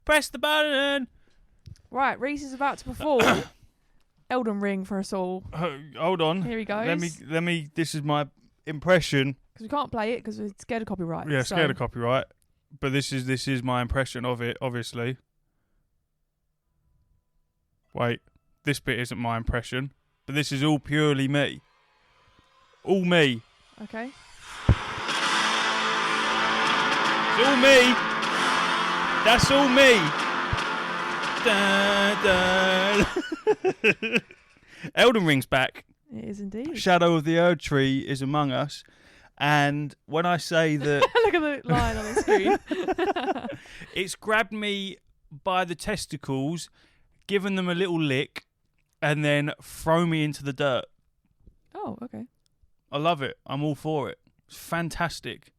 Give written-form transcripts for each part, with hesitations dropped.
Press the button. Right, Reese is about to perform Elden Ring for us all. Hold on. Here he goes. Let me. This is my impression. Because we can't play it because we're scared of copyright. Yeah, scared of copyright. But this is my impression of it. Obviously. Wait, this bit isn't my impression, but this is all purely me. All me. Okay. It's all me. That's all me. Dun, dun. Elden Ring's back. It is indeed. Shadow of the Erdtree is among us. And when I say that... Look at the line on the screen. It's grabbed me by the testicles, given them a little lick, and then thrown me into the dirt. Oh, okay. I love it. I'm all for it. It's fantastic.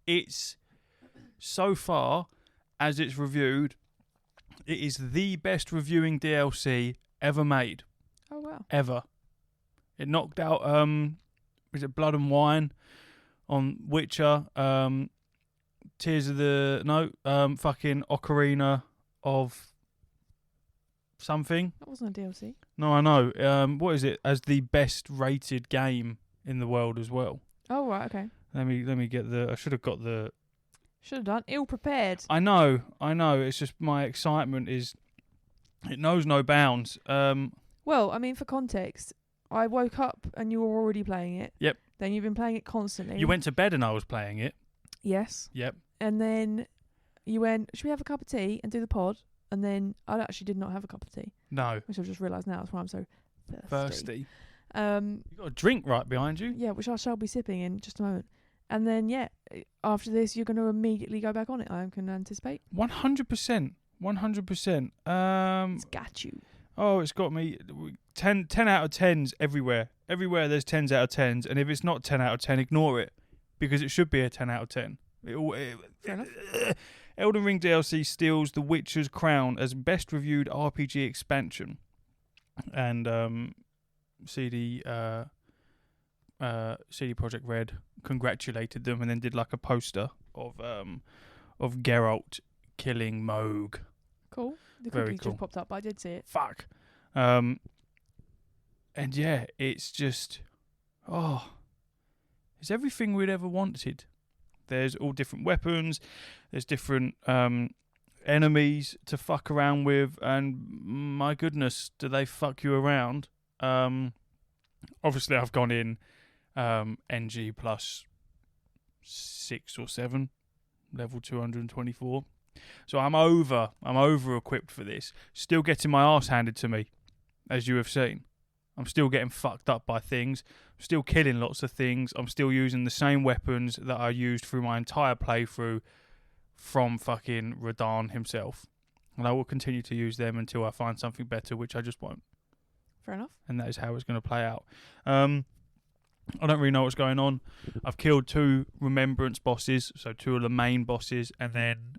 It's, so far, as it's reviewed, it is the best reviewing DLC ever made. Oh, wow. Ever. It knocked out, is it Blood and Wine on Witcher, Tears of the, fucking Ocarina of something. That wasn't a DLC. No, I know. What is it? As the best rated game in the world as well. Oh, right, okay. Let me get the... I should have got the... Should have done. Ill prepared. I know. It's just my excitement is... It knows no bounds. Well, I mean, for context, I woke up and you were already playing it. Yep. Then you've been playing it constantly. You went to bed and I was playing it. Yes. Yep. And then you went, should we have a cup of tea and do the pod? And then I actually did not have a cup of tea. No. Which I've just realised now. That's why I'm so thirsty. You got a drink right behind you. Yeah, which I shall be sipping in just a moment. And then, yeah, after this, you're going to immediately go back on it, I can anticipate. 100%. 100%. It's got you. Oh, it's got me. 10 out of 10s everywhere. Everywhere there's 10s out of 10s. And if it's not 10 out of 10, ignore it. Because it should be a 10 out of 10. Fair enough. Elden Ring DLC steals The Witcher's crown as best reviewed RPG expansion. And CD Projekt Red congratulated them and then did like a poster of Geralt killing Moog. Cool. The Very cookies cool. just popped up, but I did see it. Fuck. And yeah, it's just... it's everything we'd ever wanted. There's all different weapons. There's different enemies to fuck around with. And my goodness, do they fuck you around. Obviously, I've gone in NG plus 6 or 7, level 224. So I'm over equipped for this. Still getting my arse handed to me, as you have seen. I'm still getting fucked up by things. I'm still killing lots of things. I'm still using the same weapons that I used through my entire playthrough from fucking Radahn himself. And I will continue to use them until I find something better, which I just won't. Fair enough. And that is how it's going to play out. I don't really know what's going on. I've killed 2 Remembrance bosses, so 2 of the main bosses, and then...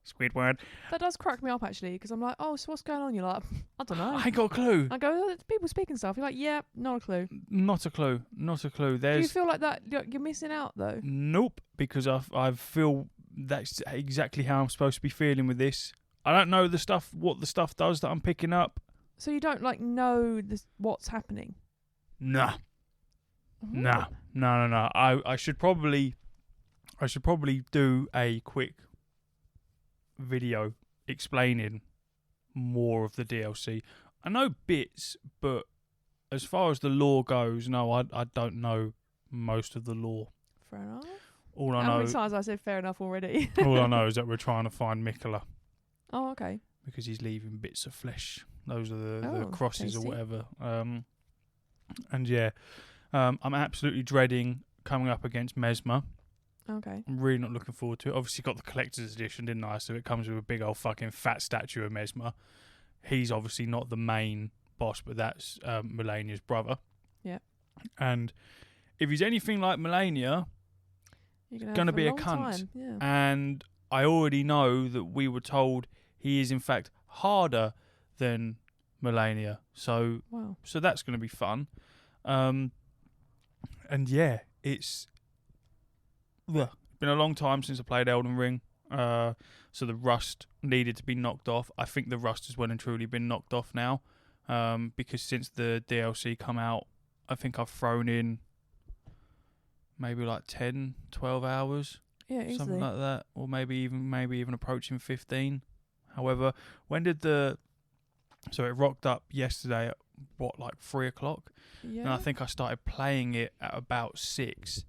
Squidward. That does crack me up, actually, because I'm like, oh, so what's going on? You're like, I don't know. I ain't got a clue. I go, people speaking stuff. You're like, yeah, not a clue. Not a clue. Not a clue. Do you feel like that you're missing out, though? Nope, because I feel that's exactly how I'm supposed to be feeling with this. I don't know what the stuff does that I'm picking up. So you don't, know what's happening? Nah. Ooh. No. I should probably do a quick video explaining more of the DLC. I know bits, but as far as the lore goes, no, I don't know most of the lore. Fair enough. All I How know, many times I said fair enough already? all I know is that we're trying to find Mikola Oh, okay. because he's leaving bits of flesh. Those are the Oh, crosses tasty. or whatever. And yeah, I'm absolutely dreading coming up against Mesmer. Okay. I'm really not looking forward to it. Obviously got the collector's edition, didn't I? So it comes with a big old fucking fat statue of Mesmer. He's obviously not the main boss, but that's Melania's brother. Yeah. And if he's anything like Melania, You're gonna be a long cunt. time. Yeah. and I already know that we were told he is in fact harder than Melania. So Wow. that's going to be fun. And yeah, it's been a long time since I played Elden Ring. So the rust needed to be knocked off. I think the rust has well and truly been knocked off now, because since the DLC come out, I think I've thrown in maybe like 10, 12 hours, Yeah, easily. something like that, or maybe even approaching 15. However, when did the so it rocked up yesterday at what, like 3:00, Yeah. and I think I started playing it at about 6.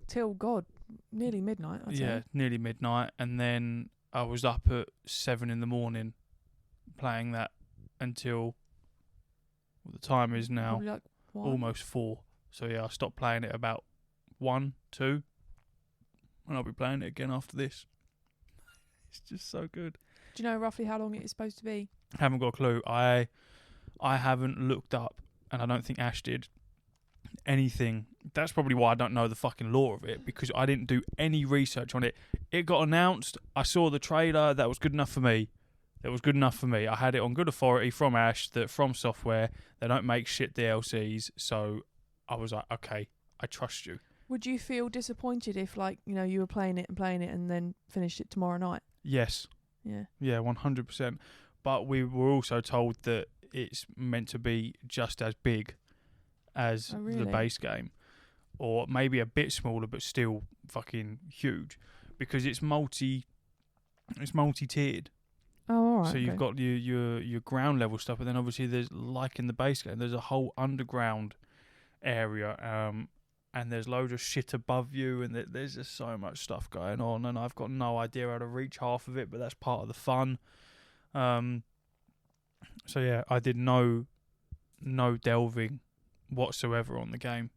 Till God, nearly midnight. I'd say. Nearly midnight, and then I was up at 7 in the morning playing that until the time is now Probably like 1. almost 4. So yeah, I stopped playing it about 1, 2, and I'll be playing it again after this. It's just so good. Do you know roughly how long it is supposed to be? Haven't got a clue. I haven't looked up, and I don't think Ash did anything. That's probably why I don't know the fucking lore of it, because I didn't do any research on it. It got announced. I saw the trailer. That was good enough for me. I had it on good authority from Ash that From Software, they don't make shit DLCs. So I was like, okay, I trust you. Would you feel disappointed if, like, you know, you were playing it and then finished it tomorrow night? Yes. Yeah. Yeah, 100%. But we were also told that it's meant to be just as big as really? the base game, or maybe a bit smaller, but still fucking huge, because it's multi-tiered. Oh, all right. So you've got your ground level stuff, but then obviously there's, like in the base game, there's a whole underground area, and there's loads of shit above you, and there's just so much stuff going on, and I've got no idea how to reach half of it, but that's part of the fun. So yeah, I did no delving whatsoever on the game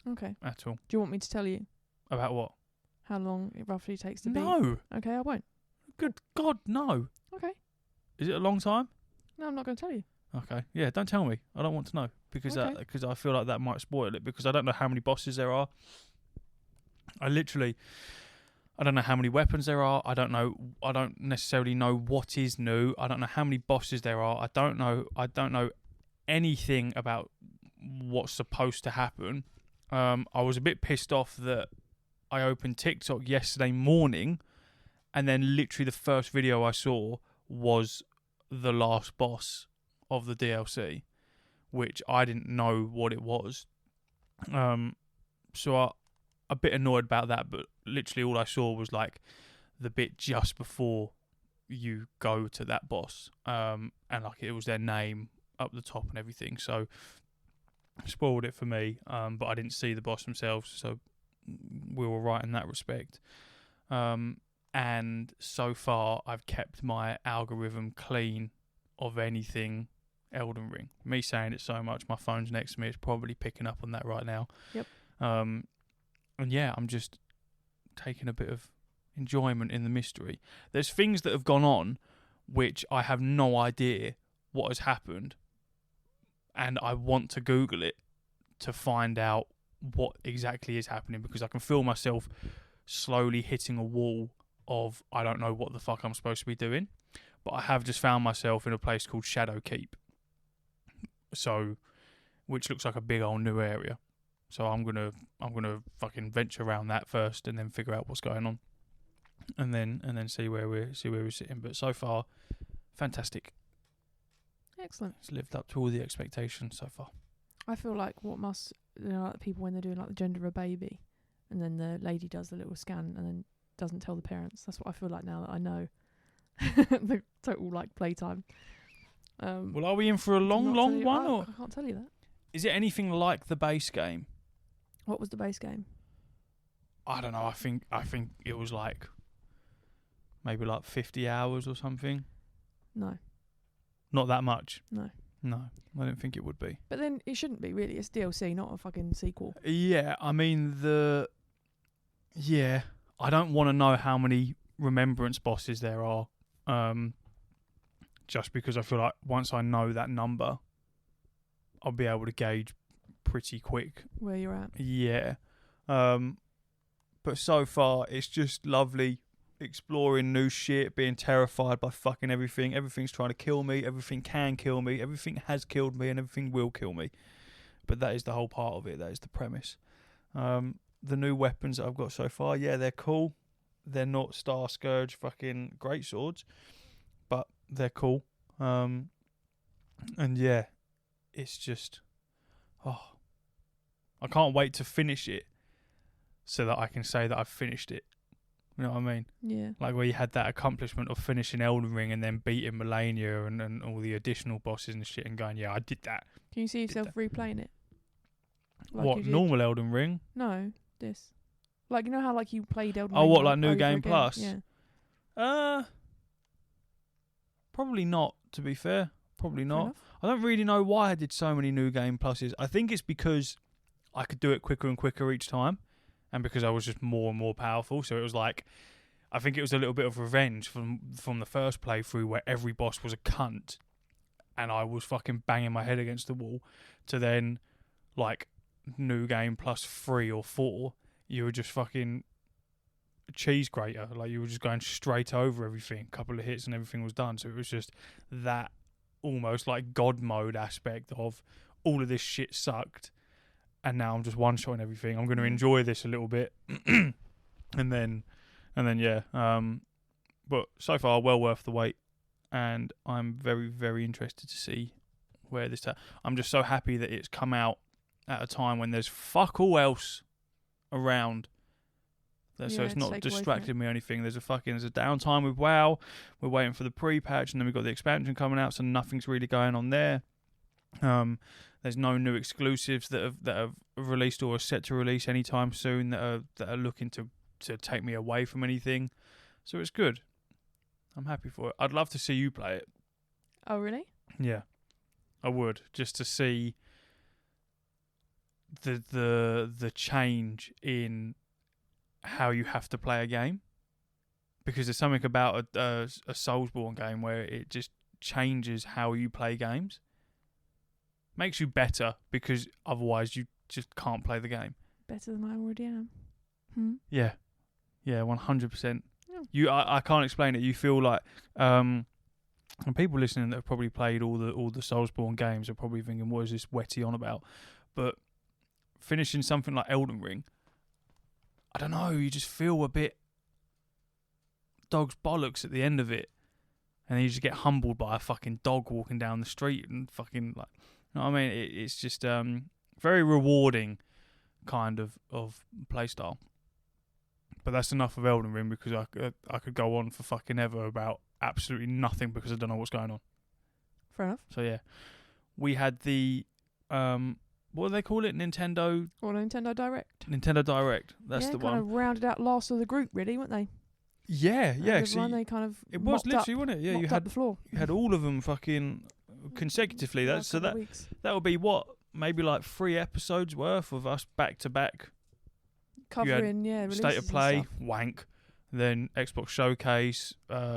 Okay. at all. Do you want me to tell you About what? how long it roughly takes to beat? No. Okay, I won't. Good God, no. Okay. Is it a long time? No, I'm not going to tell you. Okay. Yeah, don't tell me. I don't want to know, because Okay. because I feel like that might spoil it, because I don't know how many bosses there are. I don't know how many weapons there are. I don't necessarily know what is new. I don't know how many bosses there are. I don't know anything about what's supposed to happen. I was a bit pissed off that I opened TikTok yesterday morning, and then literally the first video I saw was the last boss of the DLC, which I didn't know what it was. So I'm a bit annoyed about that, but literally all I saw was like the bit just before you go to that boss, and like it was their name up the top and everything, so spoiled it for me, but I didn't see the boss themselves, so we were right in that respect. And so far I've kept my algorithm clean of anything Elden Ring. Me saying it so much, my phone's next to me, it's probably picking up on that right now. Yep. And yeah, I'm just taking a bit of enjoyment in the mystery. There's things that have gone on which I have no idea what has happened, and I want to Google it to find out what exactly is happening, because I can feel myself slowly hitting a wall of I don't know what the fuck I'm supposed to be doing. But I have just found myself in a place called Shadow Keep, so which looks like a big old new area. So I'm gonna fucking venture around that first, and then figure out what's going on, and then see where we're sitting. But so far, fantastic. Excellent. It's lived up to all the expectations so far. I feel like like people when they're doing like the gender of a baby, and then the lady does the little scan and then doesn't tell the parents. That's what I feel like now that I know the total like playtime. Well, are we in for a long one, or I can't tell you that. is it anything like the base game? What was the base game? I don't know. I think it was like maybe like 50 hours or something. No. Not that much. No. No, I don't think it would be. But then it shouldn't be, really. It's DLC, not a fucking sequel. Yeah, I mean I don't want to know how many remembrance bosses there are, just because I feel like once I know that number, I'll be able to gauge pretty quick where you're at. Yeah. But so far, it's just lovely exploring new shit, being terrified by fucking everything. Everything's trying to kill me. Everything can kill me. Everything has killed me, and everything will kill me. But that is the whole part of it. That is the premise. The new weapons that I've got so far, yeah, they're cool. they're not Star Scourge fucking great swords, but they're cool. And yeah, it's just, I can't wait to finish it so that I can say that I've finished it. You know what I mean? Yeah. Like where you had that accomplishment of finishing Elden Ring and then beating Melania and all the additional bosses and shit and going, yeah, I did that. Can you see yourself replaying it? Like What, you did? normal Elden Ring? No, this. Like, you know how like you played Elden Oh, Ring? what, like New over Game again? Plus? Yeah. Probably not, to be fair. Probably Fair not. enough. I don't really know why I did so many New Game Pluses. I think it's because I could do it quicker and quicker each time, and because I was just more and more powerful. So it was like, I think it was a little bit of revenge from the first playthrough where every boss was a cunt, and I was fucking banging my head against the wall, to then, like, New Game Plus 3 or 4, you were just fucking cheese grater. Like, you were just going straight over everything. A couple of hits and everything was done. So it was just that almost like God mode aspect of all of this shit sucked, and now I'm just one-shotting everything. I'm going to enjoy this a little bit. and then yeah. But so far, well worth the wait. And I'm very, very interested to see where this... I'm just so happy that it's come out at a time when there's fuck all else around. So it's not distracting me or anything. There's a downtime with WoW. We're waiting for the pre-patch, and then we've got the expansion coming out, so nothing's really going on there. There's no new exclusives that have released or are set to release anytime soon that are looking to take me away from anything. So it's good. I'm happy for it. I'd love to see you play it. Oh, really? Yeah, I would, just to see the change in how you have to play a game, because there's something about a Soulsborne game where it just changes how you play games. Makes you better, because otherwise you just can't play the game. Better than I already am. Yeah, 100%. I can't explain it. You feel like, and people listening that have probably played all the Soulsborne games are probably thinking, what is this Wetty on about? But finishing something like Elden Ring, I don't know, you just feel a bit dog's bollocks at the end of it, and then you just get humbled by a fucking dog walking down the street and fucking, like, you know what I mean? It's just very rewarding kind of playstyle. But that's enough of Elden Ring, because I could go on for fucking ever about absolutely nothing, because I don't know what's going on. Fair enough. So yeah, we had the what do they call it? Nintendo Direct. Nintendo Direct. That's the one. Kind of rounded out last of the group, really, weren't they? Yeah. They kind of it was literally, wasn't it? Yeah, you had the floor. You had all of them fucking consecutively. That would be what, maybe like 3 episodes worth of us back to back. Covering, releases State of Play, and stuff. wank. Then Xbox Showcase,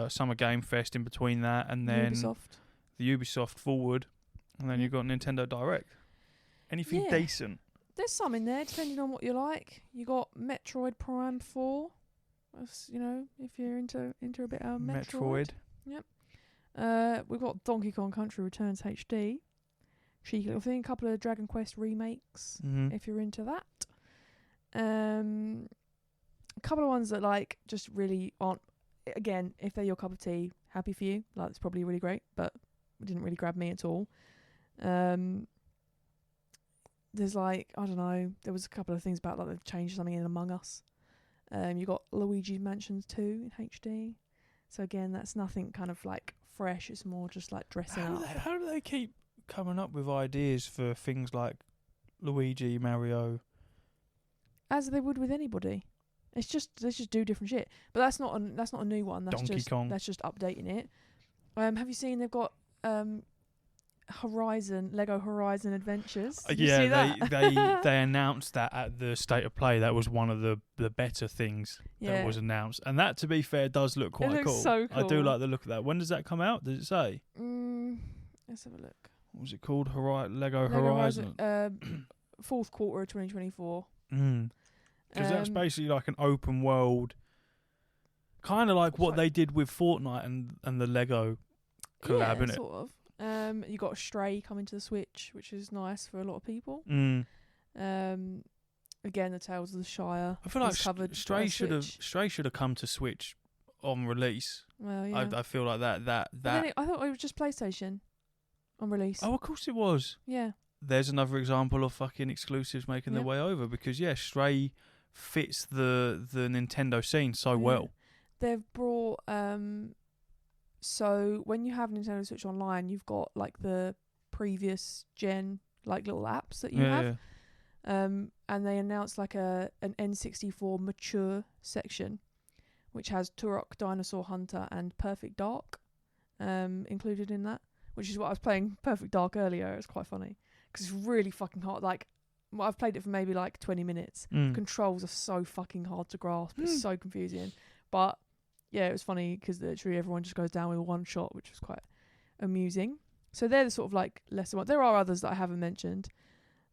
Summer Game Fest in between that, and then the Ubisoft Forward, and then you've got Nintendo Direct. Anything decent? There's some in there, depending on what you like. You got Metroid Prime 4. That's, if you're into a bit of Metroid. Yep. We've got Donkey Kong Country Returns HD. Cheeky little thing. A couple of Dragon Quest remakes, if you're into that. A couple of ones that like just really aren't. Again, if they're your cup of tea, happy for you. Like, it's probably really great, but it didn't really grab me at all. There's like, I don't know, there was a couple of things about like they've changed something in Among Us. You got Luigi's Mansion 2 in HD. So again, that's nothing kind of like fresh. It's more just like dressing up. How do they keep coming up with ideas for things like Luigi, Mario? As they would with anybody. It's just they just do different shit. But that's not a new one. That's Donkey Kong. That's just updating it. Have you seen they've got Lego Horizon Adventures? Did you see that? they announced that at the State of Play. That was one of the better things that was announced, and that, to be fair, does look quite cool. So cool. I do like the look of that. When does that come out? Does it say? Let's have a look. What was it called? Lego Horizon. 4th quarter of 2024. Because that's basically like an open world, kind of like what they did with Fortnite and the Lego collab, innit? Sort of. You got Stray coming to the Switch, which is nice for a lot of people. again, the Tales of the Shire. I feel like is covered Stray by should have Switch. come to Switch on release. Well, yeah. I feel like that. But then I thought it was just PlayStation on release. Oh, of course it was. Yeah. There's another example of fucking exclusives making their way over because Stray fits the Nintendo scene so well. They've brought so when you have Nintendo Switch Online, you've got like the previous gen like little apps that you have. And they announced like an N64 mature section, which has Turok Dinosaur Hunter and Perfect Dark included in that, which is what I was playing Perfect Dark earlier. It's quite funny because it's really fucking hard. Like, I've played it for maybe like 20 minutes. Controls are so fucking hard to grasp. It's so confusing. But yeah, it was funny because literally everyone just goes down with one shot, which was quite amusing. So they're the sort of like lesser ones. There are others that I haven't mentioned,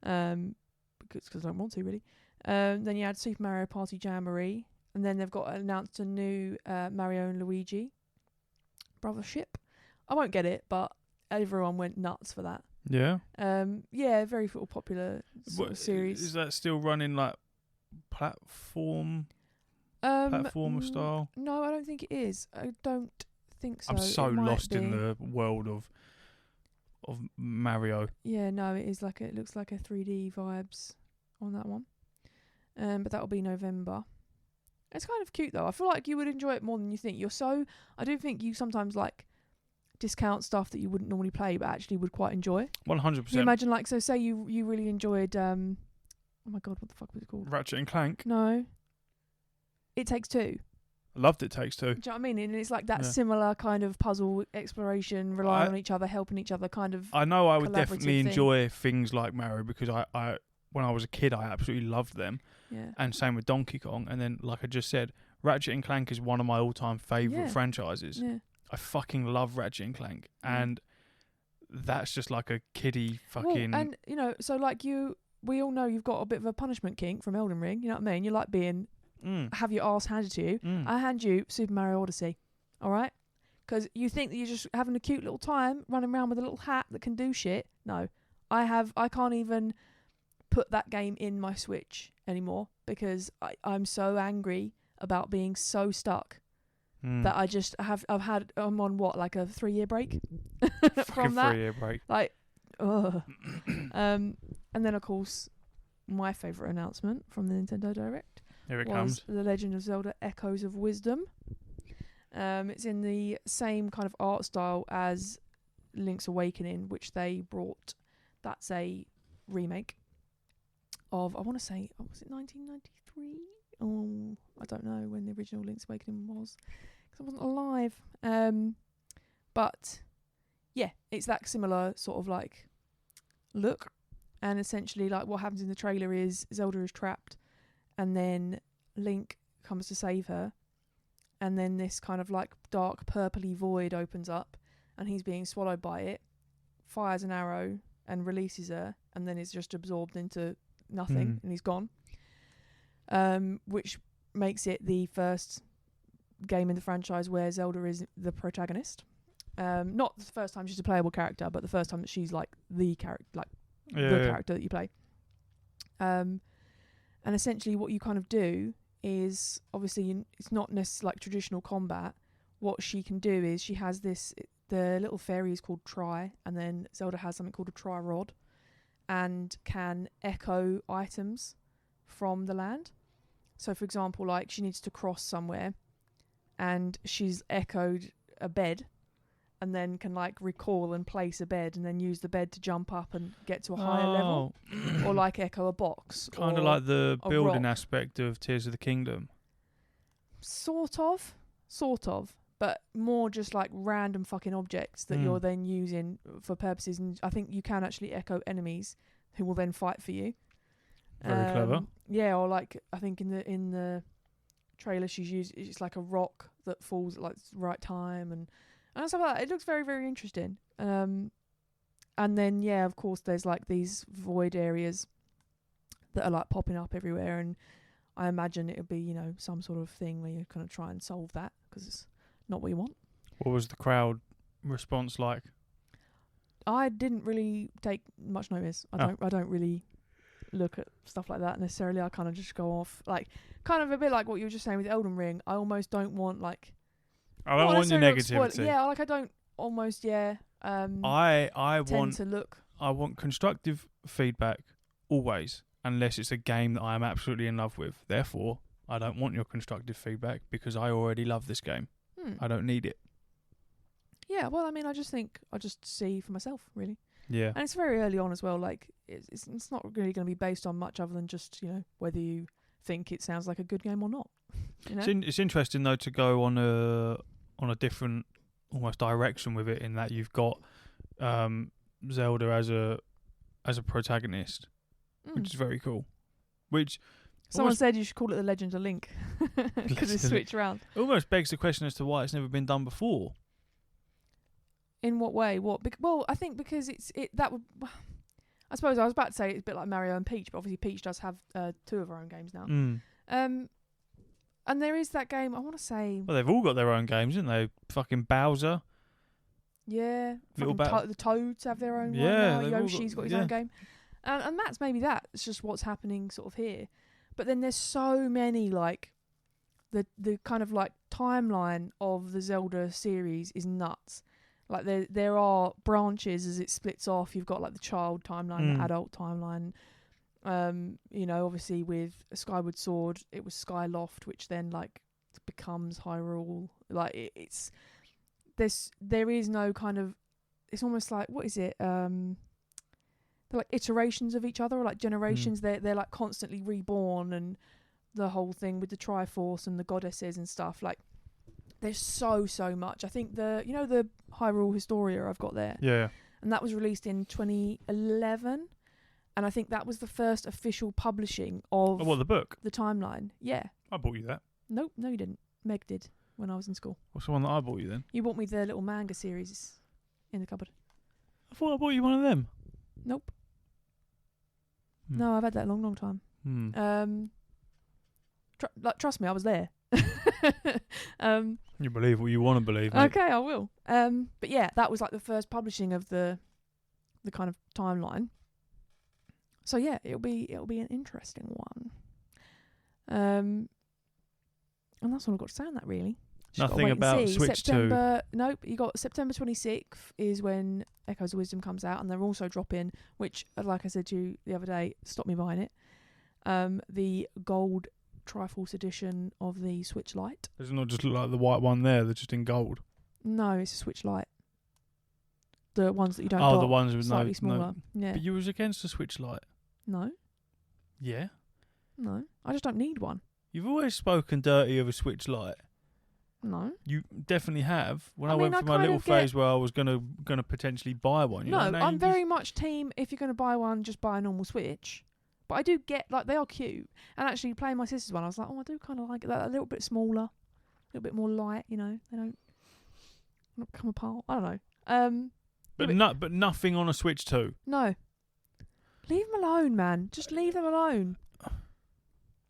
because I don't want to really. Then you had Super Mario Party Jamboree, and then they've got announced a new Mario and Luigi Brothership. I won't get it, but everyone went nuts for that. Yeah. Yeah, very sort of popular sort of series. Is that still running like platformer style? No, I don't think it is. I don't think so. I'm so lost in the world of Mario. Yeah, no, it is it looks like a 3D vibes on that one. But that'll be November. It's kind of cute though. I feel like you would enjoy it more than you think. I do think you sometimes like discount stuff that you wouldn't normally play but actually would quite enjoy. 100%. You imagine like, so say you really enjoyed oh my god, what the fuck was it called? Ratchet and Clank. No. It Takes Two. I loved It Takes Two. Do you know what I mean? And it's like that similar kind of puzzle exploration, relying on each other, helping each other kind of. I know I would definitely enjoy things like Mario because I when I was a kid I absolutely loved them. Yeah. And same with Donkey Kong. And then like I just said, Ratchet and Clank is one of my all-time favourite franchises. Yeah. I fucking love Ratchet and Clank. And that's just like a kiddie fucking... Well, and, so like we all know you've got a bit of a punishment kink from Elden Ring, you know what I mean? You like being... have your arse handed to you. I hand you Super Mario Odyssey, all right? Because you think that you're just having a cute little time running around with a little hat that can do shit. No, I can't even put that game in my Switch anymore because I'm so angry about being so stuck that I'm on like a 3-year break from that. 3-year break. Like, ugh. And then of course my favourite announcement from the Nintendo Direct. Here it was comes. The Legend of Zelda Echoes of Wisdom. It's in the same kind of art style as Link's Awakening, which they brought. That's a remake of, I want to say, was it 1993? Oh, I don't know when the original Link's Awakening was, because I wasn't alive. But yeah, it's that similar sort of like look. And essentially, like what happens in the trailer is Zelda is trapped, and then Link comes to save her, and then this kind of like dark purpley void opens up, and he's being swallowed by it, fires an arrow and releases her, and then is just absorbed into nothing, and he's gone. Which makes it the first game in the franchise where Zelda is the protagonist. Not the first time she's a playable character, but the first time that she's like the character, like the character that you play. And essentially what you kind of do is, obviously it's not necessarily like traditional combat. What she can do is she has the little fairy is called Tri, and then Zelda has something called a Tri Rod, and can echo items from the land. So for example, like she needs to cross somewhere, and she's echoed a bed, and then can like recall and place a bed, and then use the bed to jump up and get to a higher level, or like echo a box. Kind of like the building aspect of Tears of the Kingdom. Sort of, but more just like random fucking objects that you're then using for purposes. And I think you can actually echo enemies who will then fight for you. Very clever. Yeah, or like I think in the trailer she's used, it's like a rock that falls at like the right time and stuff like that. It looks very, very interesting. And then yeah, of course there's like these void areas that are like popping up everywhere, and I imagine it'll be, you know, some sort of thing where you kind of try and solve that because it's not what you want. What was the crowd response like? I didn't really take much notice. I don't really look at stuff like that necessarily. I kind of just go off, like, kind of a bit like what you were just saying with Elden Ring. I almost don't want, like... I don't want your negativity. Yeah, like, I don't almost, I tend to look... I want constructive feedback always, unless it's a game that I am absolutely in love with. Therefore, I don't want your constructive feedback because I already love this game. I don't need it. Yeah, well, I mean, I just see for myself, really. Yeah. And it's very early on as well. Like, it's not really going to be based on much other than just, whether you think it sounds like a good game or not. You know? It's interesting, though, to go on a different almost direction with it, in that you've got Zelda as a protagonist, which is very cool. Which someone said you should call it The Legend of Link because it's switched around. It almost begs the question as to why it's never been done before. In what way? Well, I think because that would. I suppose I was about to say it's a bit like Mario and Peach, but obviously Peach does have 2 of her own games now. And there is that game. I want to say. Well, they've all got their own games, haven't they? Fucking Bowser. Yeah, the Toads have their own one now. Yoshi's got his own game, and that's maybe that. It's just what's happening sort of here. But then there's so many, like, the kind of like timeline of the Zelda series is nuts. Like there are branches as it splits off. You've got like the child timeline, the adult timeline. Obviously with Skyward Sword, it was Skyloft, which then like becomes Hyrule. Like there is no kind of. It's almost like, what is it? They're like iterations of each other, or like generations. They're like constantly reborn, and the whole thing with the Triforce and the goddesses and stuff. Like, there's so much. I think the Hyrule Historia I've got there. Yeah. And that was released in 2011, and I think that was the first official publishing of. Oh, what, the book? The timeline. Yeah. I bought you that. Nope, no, you didn't. Meg did when I was in school. What's the one that I bought you then? You bought me the little manga series in the cupboard. I thought I bought you one of them. Nope. No, I've had that a long time. Trust me, I was there. You believe what you want to believe, mate. Okay, I will. But yeah, that was like the first publishing of the kind of timeline. So yeah, it'll be an interesting one. And that's all I've got to say on that, really. Nothing about Switch 2. Nope, you got September 26th is when Echoes of Wisdom comes out, and they're also dropping, which, like I said to you the other day, stopped me buying it, the gold Triforce edition of the Switch Lite. Does it not just look like the white one there? They're just in gold. No, it's a Switch Lite. The ones that you don't. Oh, the ones with slightly smaller. No. Yeah. But you was against the Switch Lite. No. Yeah. No, I just don't need one. You've always spoken dirty of a Switch Lite. No. You definitely have. When I went mean, through my little phase where I was gonna potentially buy one. No, I'm very much team. If you're gonna buy one, just buy a normal Switch. But I do get, like, they are cute. And actually, playing my sister's one, I was like, oh, I do kind of like it. That a little bit smaller, a little bit more light. They don't come apart. I don't know. But nothing on a Switch 2. No. Leave them alone, man. Just leave them alone.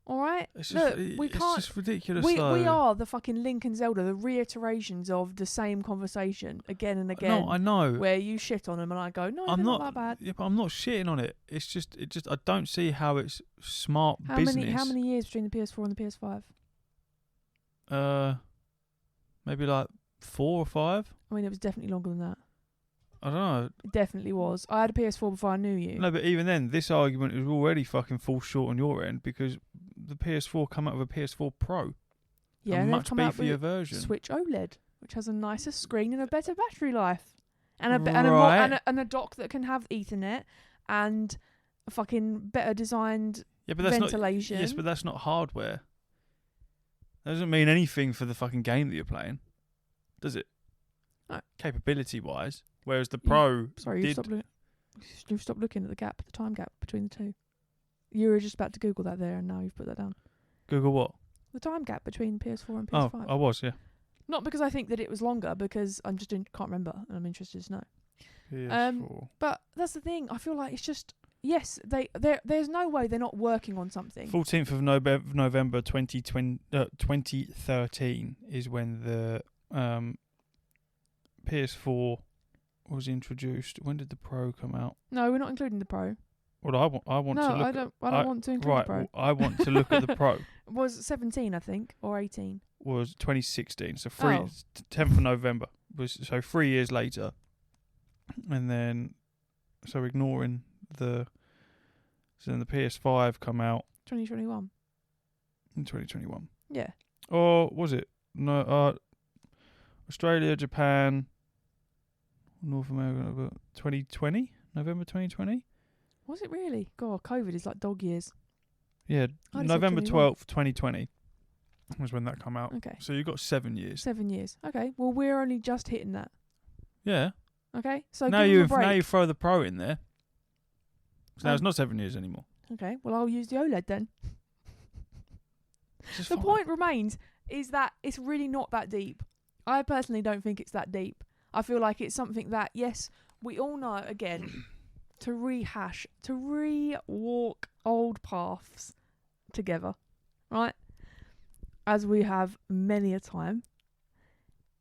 All right. Look, we can't. It's just ridiculous. We are the fucking Link and Zelda, the reiterations of the same conversation again and again. No, I know. Where you shit on them and I go, no, they're not that bad. Yeah, but I'm not shitting on it. It's just I don't see how it's smart business. How many years between the PS4 and the PS5? Maybe like 4 or 5. I mean, it was definitely longer than that. I don't know. It definitely was. I had a PS4 before I knew you. No, but even then, this argument is already fucking fall short on your end, because the PS4 come out with a PS4 Pro. Yeah, a and much come out with beefier version. Switch OLED, which has a nicer screen and a better battery life, and a dock that can have Ethernet and a fucking better designed ventilation. Yes, but that's not hardware. That doesn't mean anything for the fucking game that you're playing, does it? No. Capability wise. Whereas the Pro you stopped looking at the time gap between the two. You were just about to Google that there, and now you've put that down. Google what? The time gap between PS4 and PS5. Oh, I was, yeah. Not because I think that it was longer, because I just can't remember, and I'm interested to know. PS4. But that's the thing. I feel like it's just, yes, there's no way they're not working on something. 14th of November 2013 is when the PS4 was introduced. When did the Pro come out? No, we're not including the Pro. Well, I want No, to look. I don't want to include Right, the Pro. well, I want to look at the Pro. It was 17, I think, or 18. Was 2016, so 10th of November. So 3 years later, and then so ignoring the. So then the PS5 come out 2021. in 2021. Yeah. Or was it? No, Australia, Japan, North America, 2020? November 2020? Was it really? God, COVID is like dog years. Yeah, I'd have said November 21. 12th, 2020 was when that come out. Okay. So you got 7 years. 7 years. Okay. Well, we're only just hitting that. Yeah. Okay. So Now give 'em a break. now you throw the Pro in there. So now it's Um, not 7 years anymore. Okay. Well, I'll use the OLED then. It's just The fine. point remains is that it's really not that deep. I personally don't think it's that deep. I feel like it's something that, yes, we all know, again, to re-walk old paths together, right? As we have many a time.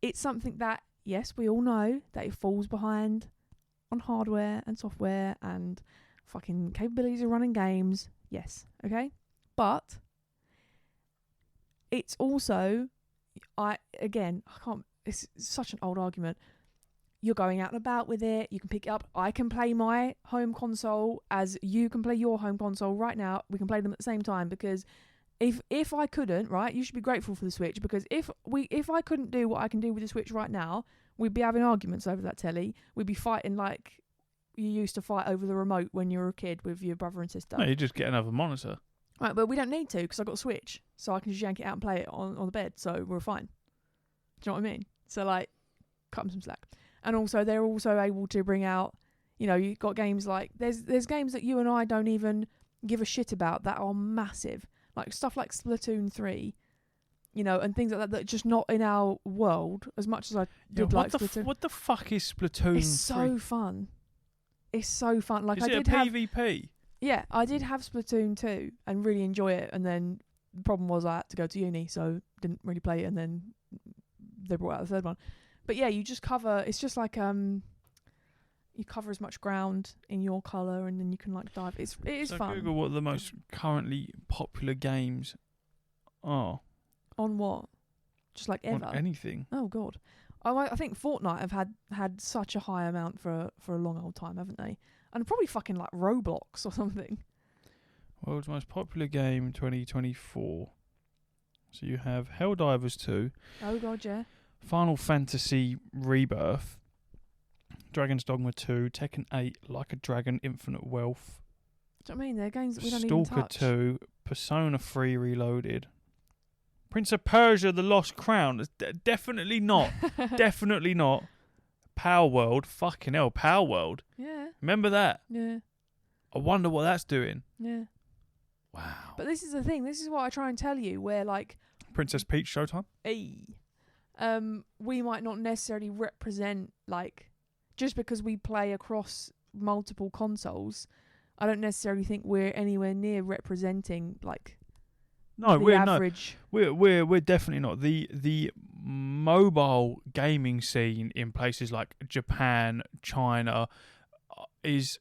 It's something that, yes, we all know that it falls behind on hardware and software and fucking capabilities of running games. Yes, okay? But it's also, it's such an old argument. You're going out and about with it. You can pick it up. I can play my home console as you can play your home console right now. We can play them at the same time because if I couldn't, right, you should be grateful for the Switch because if I couldn't do what I can do with the Switch right now, we'd be having arguments over that telly. We'd be fighting like you used to fight over the remote when you were a kid with your brother and sister. No, you just get another monitor. Right, but we don't need to because I've got a Switch, so I can just yank it out and play it on the bed, so we're fine. Do you know what I mean? So, like, cut them some slack. And also, they're also able to bring out, you've got games like, there's games that you and I don't even give a shit about that are massive. Like, stuff like Splatoon 3, and things like that are just not in our world as much as I did like Splatoon. What the fuck is Splatoon 3? It's so fun. It's so fun. Like, is I it did a have... PvP? Yeah, I did have Splatoon 2 and really enjoy it, and then the problem was I had to go to uni, so didn't really play it, and then they brought out the third one. But yeah, you just cover, it's just like, you cover as much ground in your colour, and then you can like dive. It is So fun. Google what the most currently popular games are. On what? Just like ever? On anything. Oh god. I think Fortnite have had such a high amount for a long old time, haven't they? And probably fucking like Roblox or something. World's most popular game 2024. So you have Helldivers 2. Oh god, yeah. Final Fantasy Rebirth. Dragon's Dogma 2. Tekken 8. Like a Dragon Infinite Wealth. Do you know what I mean? They're games that we don't even Stalker touch. 2. Persona 3 Reloaded. Prince of Persia The Lost Crown. Definitely not. Definitely not. Power World. Fucking hell. Power World. Yeah. Remember that? Yeah. I wonder what that's doing. Yeah. Wow. But this is the thing. This is what I try and tell you. Where like, Princess Peach Showtime? we might not necessarily represent like, just because we play across multiple consoles, I don't necessarily think we're anywhere near representing like. No, the we're average. no, we're definitely not. The mobile gaming scene in places like Japan, China, is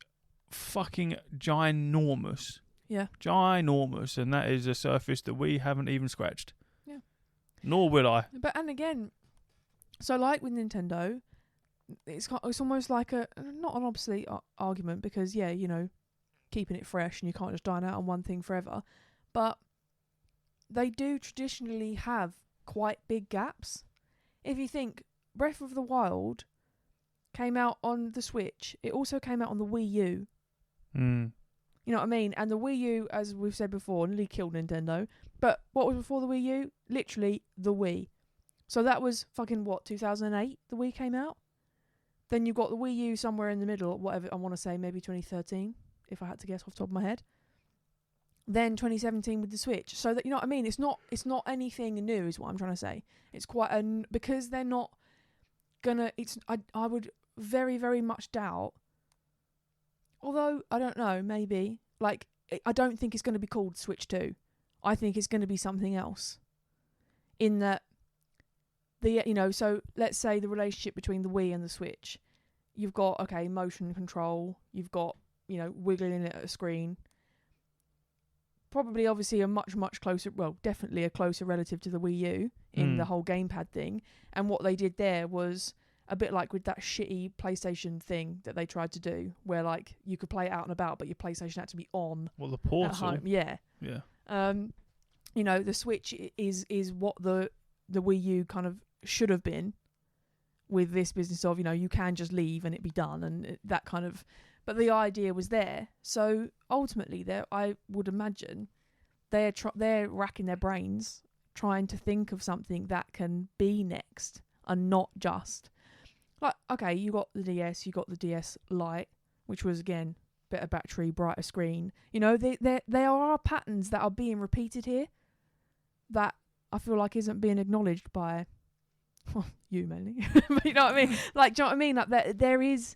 fucking ginormous. Yeah. Ginormous, and that is a surface that we haven't even scratched. Yeah. Nor will I. But and again, so like with Nintendo, it's almost like not an obsolete argument because yeah, keeping it fresh and you can't just dine out on one thing forever, but they do traditionally have quite big gaps. If you think Breath of the Wild came out on the Switch, it also came out on the Wii U. Mm. You know what I mean? And the Wii U, as we've said before, nearly killed Nintendo. But what was before the Wii U? Literally the Wii. So that was fucking 2008 the Wii came out? Then you've got the Wii U somewhere in the middle, whatever, I want to say maybe 2013, if I had to guess off the top of my head. Then 2017 with the Switch. So that, you know what I mean? It's not anything new is what I'm trying to say. It's quite because they're not gonna, I would very, very much doubt, although I don't know, maybe, like, I don't think it's going to be called Switch 2. I think it's going to be something else. In that, so let's say the relationship between the Wii and the Switch. You've got, motion control. You've got wiggling it at a screen. Probably, obviously, a much, much closer, well, definitely a closer relative to the Wii U in the whole gamepad thing. And what they did there was a bit like with that shitty PlayStation thing that they tried to do, where like you could play it out and about, but your PlayStation had to be on. Well, the Portal. At home. Yeah. The Switch is what the Wii U kind of should have been, with this business of, you can just leave and it be done, and that kind of. But the idea was there. So ultimately, I would imagine they're racking their brains trying to think of something that can be next, and not just like, okay, you got the DS, you got the DS Lite, which was again better battery, brighter screen. There are patterns that are being repeated here that I feel like isn't being acknowledged by you mainly. But you know what I mean? Like, do you know what I mean? Like there is.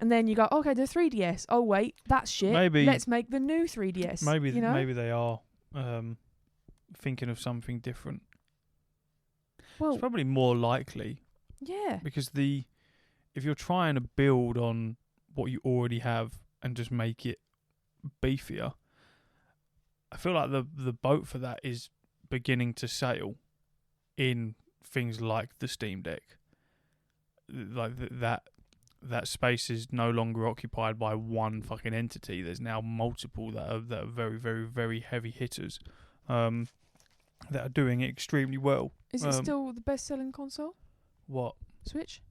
And then you go, okay, the 3DS. Oh wait, that's shit. Maybe let's make the new 3DS. Maybe they are thinking of something different. Well, it's probably more likely. Yeah. Because if you're trying to build on what you already have and just make it beefier, I feel like the boat for that is beginning to sail in things like the Steam Deck. Like that space is no longer occupied by one fucking entity. There's now multiple that are very, very, very heavy hitters that are doing it extremely well. Is it still the best-selling console? What? Switch?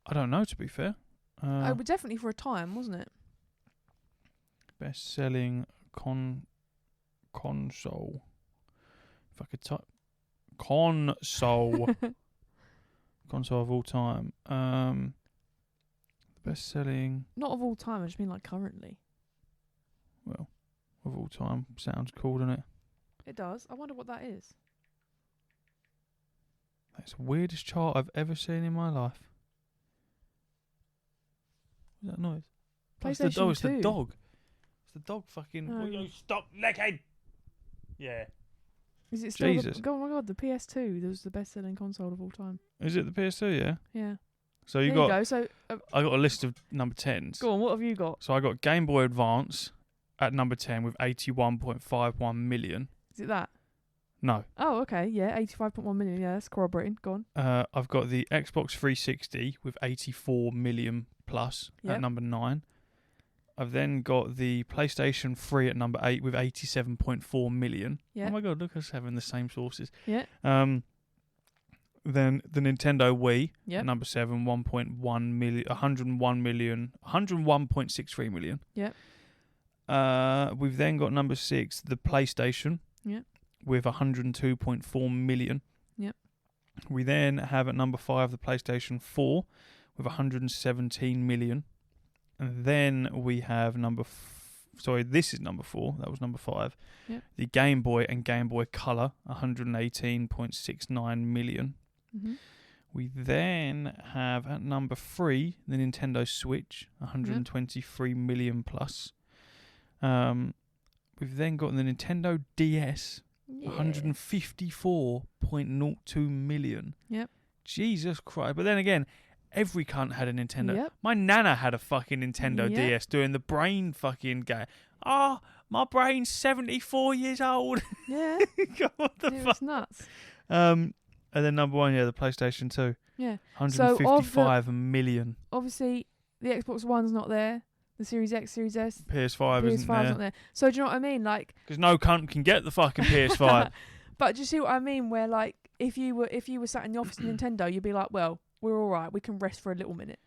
I don't know, to be fair. But definitely for a time, wasn't it? Best-selling console. If I could type... Console. Console of all time. Best-selling... Not of all time, I just mean like currently. Well, of all time sounds cool, doesn't it? It does. I wonder what that is. That's the weirdest chart I've ever seen in my life. What's that noise? PlayStation 2. It's the dog. It's the dog fucking... Oh. Will you stop licking? Yeah. Is it still Jesus. Oh my god, the PS2 was the best-selling console of all time. Is it the PS2, yeah? Yeah. So There you go. So, I got a list of number 10s. Go on, what have you got? So I got Game Boy Advance at number 10 with 81.51 million. Is it that? No. Oh, okay. Yeah, 85.1 million. Yeah, that's corroborating. Go on. I've got the Xbox 360 with 84 million plus at number 9. I've then got the PlayStation 3 at number 8 with 87.4 million. Yeah. Oh my god, look at us having the same sources. Yeah. Then the Nintendo Wii at number 7, 1.1 million, 101.63 million. Yeah. We've then got number 6, the PlayStation. Yeah. With 102.4 million. Yep. We then have at number 5 the PlayStation 4 with 117 million. And then we have this is number 4. That was number 5. Yep. The Game Boy and Game Boy Color, 118.69 million. Mm-hmm. We then have at number 3 the Nintendo Switch, 123 million plus. We've then got the Nintendo DS, 154.02 million. Yep. Jesus Christ. But then again, every cunt had a Nintendo. Yep. My nana had a fucking Nintendo DS doing the brain fucking game. Oh, my brain's 74 years old. Yeah. What the it fuck? was nuts. And then number 1, the PlayStation 2. Yeah. 155 million. Obviously, the Xbox One's not there. The Series X, Series S. PS5 isn't there. not there. So do you know what I mean? Like, because no cunt can get the fucking PS5. But do you see what I mean? Where like, if you were sat in the office of Nintendo, you'd be like, well, we're all right. We can rest for a little minute.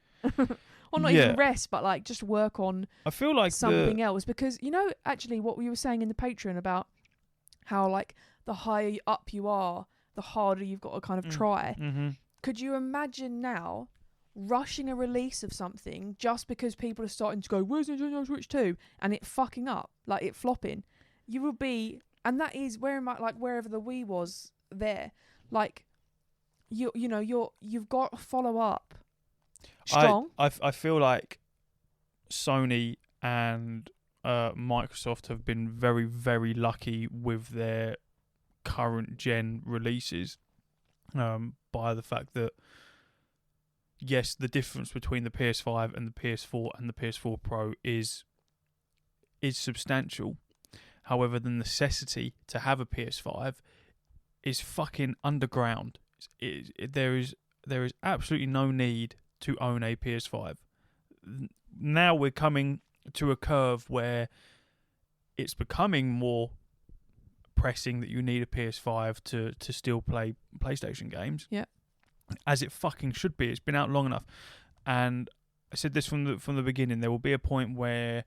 Or not even rest, but like just work on I feel like something else. Because, actually what we were saying in the Patreon about how like the higher up you are, the harder you've got to kind of try. Mm-hmm. Could you imagine now rushing a release of something just because people are starting to go, where's Nintendo Switch 2? And it fucking up, like it flopping? You would be, and that is wherever the Wii was there, like you've got to follow up strong. I feel like Sony and Microsoft have been very, very lucky with their current gen releases, by the fact that yes, the difference between the PS5 and the PS4 and the PS4 Pro is substantial. However, the necessity to have a PS5 is fucking underground. There is absolutely no need to own a PS5. Now we're coming to a curve where it's becoming more pressing that you need a PS5 to still play PlayStation games. Yeah. As it fucking should be. It's been out long enough. And I said this from the beginning. There will be a point where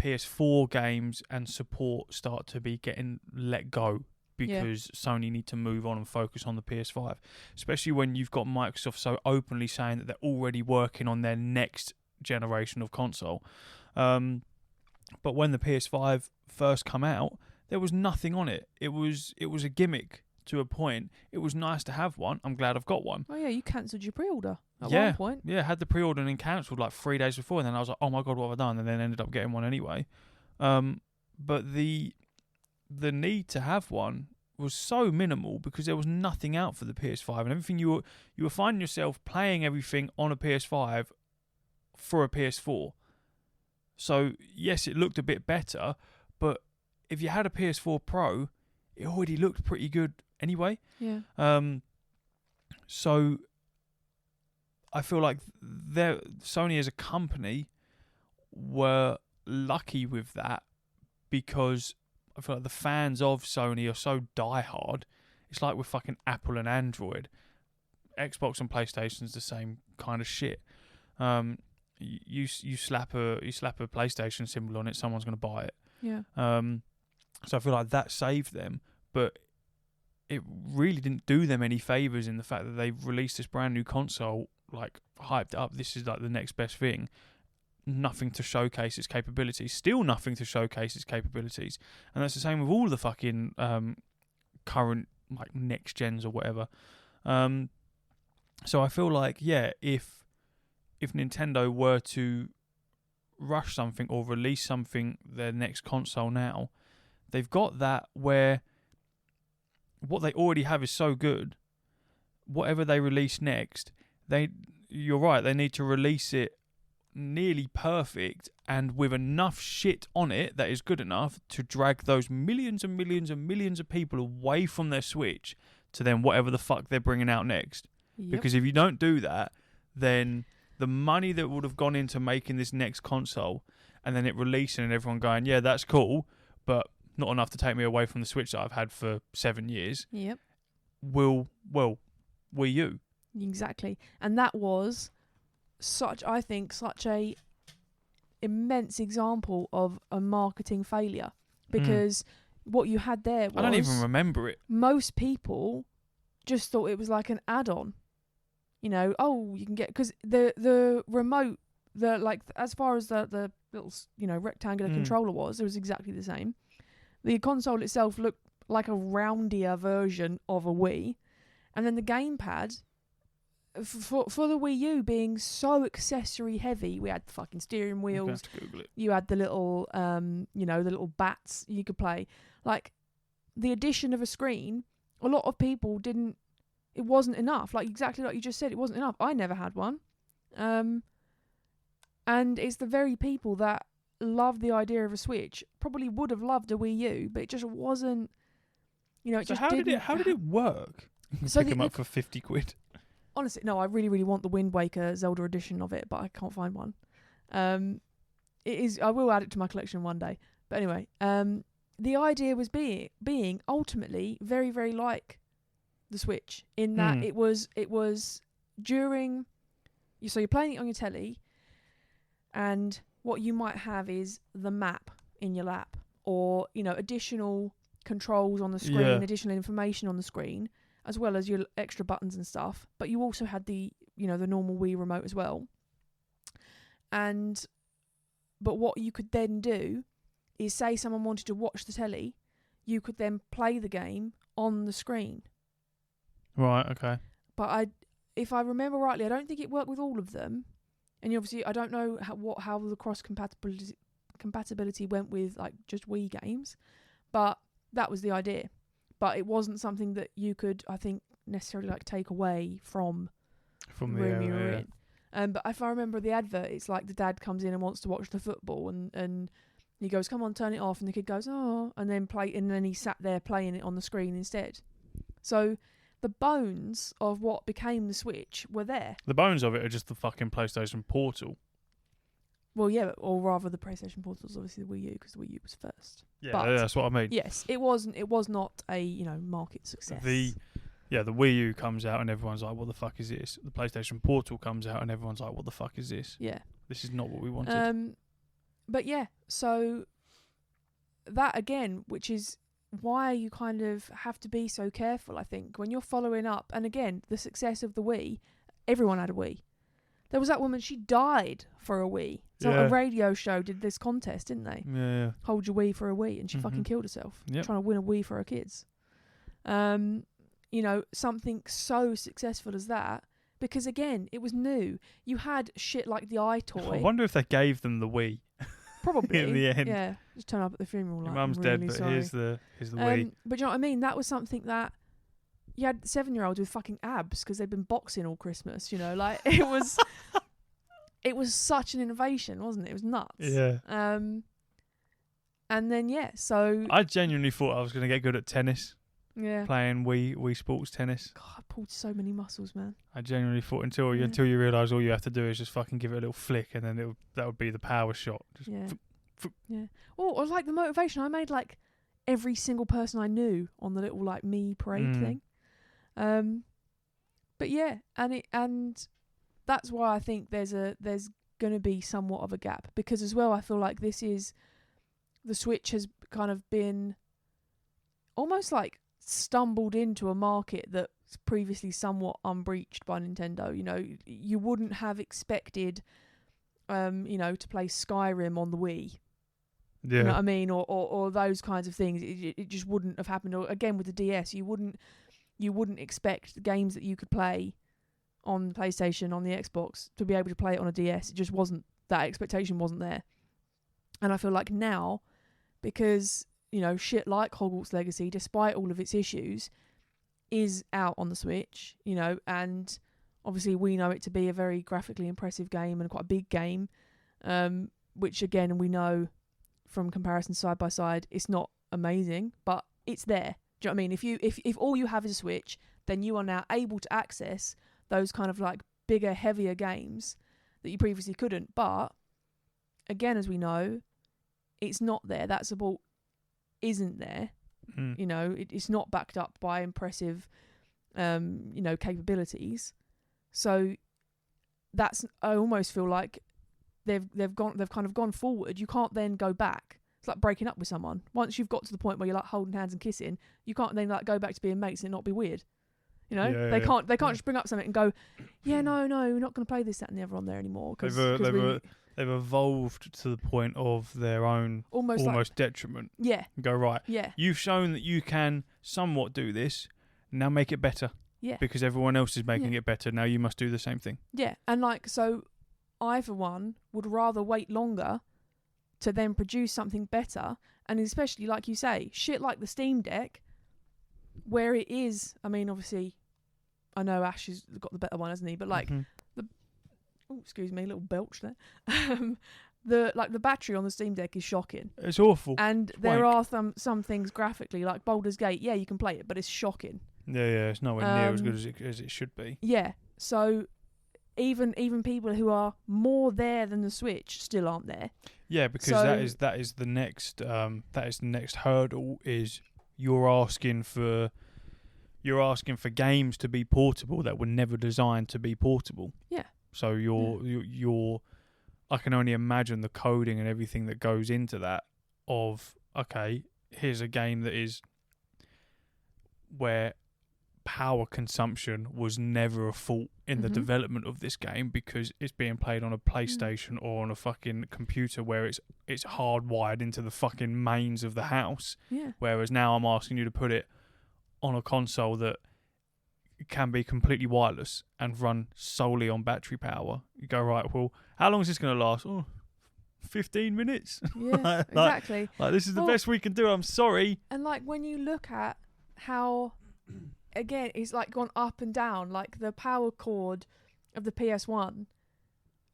PS4 games and support start to be getting let go because Sony need to move on and focus on the PS5. Especially when you've got Microsoft so openly saying that they're already working on their next generation of console. But when the PS5 first come out, there was nothing on it. It was a gimmick to a point. It was nice to have one. I'm glad I've got one. Oh yeah, you cancelled your pre-order at one point. Yeah, had the pre-order and then cancelled like 3 days before, and then I was like, oh my god, what have I done? And then ended up getting one anyway. But the need to have one was so minimal because there was nothing out for the PS5, and everything you were finding yourself playing everything on a PS5 for a PS4. So yes, it looked a bit better, but if you had a PS4 Pro, it already looked pretty good anyway. Yeah. So I feel like Sony as a company were lucky with that because I feel like the fans of Sony are so diehard. It's like with fucking Apple and Android. Xbox and PlayStation's the same kind of shit. You slap a PlayStation symbol on it, someone's going to buy it. Yeah. So I feel like that saved them, but it really didn't do them any favours in the fact that they've released this brand new console, like hyped up. This is like the next best thing. Nothing to showcase its capabilities. Still nothing to showcase its capabilities. And that's the same with all the fucking current like next gens or whatever. So I feel like if Nintendo were to rush something or release something, their next console now, they've got that where what they already have is so good. Whatever they release next, you're right, they need to release it nearly perfect and with enough shit on it that is good enough to drag those millions and millions and millions of people away from their Switch to then whatever the fuck they're bringing out next. Yep. Because if you don't do that, then the money that would have gone into making this next console and then it releasing and everyone going, yeah, that's cool, but not enough to take me away from the Switch that I've had for 7 years. Yep. Wii U. Exactly. And that was such a immense example of a marketing failure because what you had there was... I don't even remember it. Most people just thought it was like an add-on. You know, you can get... Because the remote, as far as the little, rectangular controller was, it was exactly the same. The console itself looked like a roundier version of a Wii. And then the gamepad, for the Wii U being so accessory heavy, we had fucking steering wheels. To Google it. You had the little, the little bats you could play. Like, the addition of a screen, a lot of people didn't... It wasn't enough. Like, exactly like you just said, it wasn't enough. I never had one. And it's the very people that love the idea of a Switch probably would have loved a Wii U, but it just wasn't... How did it work? So pick them up for 50 quid. Honestly, no, I really, really want the Wind Waker Zelda edition of it, but I can't find one. It is. I will add it to my collection one day. But anyway, the idea was being ultimately very, very like the Switch in that it was during. So you're playing it on your telly, and what you might have is the map in your lap, or additional controls on the screen, additional information on the screen, as well as your extra buttons and stuff. But you also had the the normal Wii remote as well. But what you could then do is, say someone wanted to watch the telly, you could then play the game on the screen. Right, okay. But if I remember rightly, I don't think it worked with all of them. And obviously, I don't know how the cross compatibility went with like just Wii games, but that was the idea. But it wasn't something that you could, I think, necessarily like take away from the room you were in. But if I remember the advert, it's like the dad comes in and wants to watch the football, and he goes, "Come on, turn it off," and the kid goes, "Oh," and then he sat there playing it on the screen instead. So the bones of what became the Switch were there. The bones of it are just the fucking PlayStation Portal. Well, yeah, or rather the PlayStation Portal was obviously the Wii U, because the Wii U was first. Yeah, But that's what I mean. yes, it was not a market success. The Wii U comes out and everyone's like, what the fuck is this? The PlayStation Portal comes out and everyone's like, what the fuck is this? Yeah. This is not what we wanted. But yeah, so that again, which is why you kind of have to be so careful, I think, when you're following up. And again, the success of the Wii, everyone had a Wii. There was that woman, she died for a Wii. So a radio show did this contest, didn't they? Yeah. Hold your Wii for a Wii, and she fucking killed herself trying to win a Wii for her kids. Something so successful as that, because again, it was new. You had shit like the iToy. I wonder if they gave them the Wii. Probably in the end. Yeah, just turn up at the funeral. Your Like, mum's really dead, but sorry. here's the Wii. But you know what I mean? That was something that you had 7-year-olds with fucking abs because they'd been boxing all Christmas. Like it was. It was such an innovation, wasn't it? It was nuts. Yeah. And then so I genuinely thought I was going to get good at tennis. Yeah. Playing Wii Sports tennis. God, I pulled so many muscles, man. I genuinely thought until you realise all you have to do is just fucking give it a little flick, and then that would be the power shot. Just Yeah. Oh, I like the motivation. I made like every single person I knew on the little like me parade thing. But yeah, and that's why I think there's going to be somewhat of a gap, because as well I feel like the Switch has kind of been almost like stumbled into a market that's previously somewhat unbreached by Nintendo. You wouldn't have expected to play Skyrim on the Wii. Yeah. You know what I mean? Or those kinds of things. It just wouldn't have happened. Or again with the DS, you wouldn't expect the games that you could play on the PlayStation, on the Xbox, to be able to play it on a DS. It just wasn't, that expectation wasn't there. And I feel like now, because, shit like Hogwarts Legacy, despite all of its issues, is out on the Switch, and obviously we know it to be a very graphically impressive game and quite a big game, which again, we know from comparison side by side, it's not amazing, but it's there. Do you know what I mean? If all you have is a Switch, then you are now able to access those kind of like bigger, heavier games that you previously couldn't. But again, as we know, it's not there. That support isn't there. It's not backed up by impressive, capabilities. So I almost feel like they've kind of gone forward. You can't then go back. It's like breaking up with someone. Once you've got to the point where you're like holding hands and kissing, you can't then like go back to being mates and it not be weird. They can't just bring up something and go, no, we're not going to play this, that, and the other on there anymore. They've evolved to the point of their own almost detriment. Yeah. Go, right. Yeah. You've shown that you can somewhat do this. Now make it better. Yeah. Because everyone else is making it better. Now you must do the same thing. Yeah. And so I, for one, would rather wait longer to then produce something better. And especially, like you say, shit like the Steam Deck, where it is, I mean, obviously, I know Ash has got the better one, hasn't he? But excuse me, a little belch there. The battery on the Steam Deck is shocking. It's awful. And there are some things graphically, like Baldur's Gate. Yeah, you can play it, but it's shocking. Yeah, it's nowhere near as good as it should be. Yeah, so even people who are more there than the Switch still aren't there. Yeah, because that is the next hurdle. Is you're asking for games to be portable that were never designed to be portable. Yeah. So you're I can only imagine the coding and everything that goes into that of, okay, here's a game that is where power consumption was never a fault in the development of this game, because it's being played on a PlayStation or on a fucking computer where it's hardwired into the fucking mains of the house. Yeah. Whereas now I'm asking you to put it on a console that can be completely wireless and run solely on battery power. You go, right, well, how long is this going to last? 15 minutes. Yeah, exactly. Like this is the best we can do. I'm sorry. And like when you look at how, again, it's like gone up and down. Like the power cord of the PS1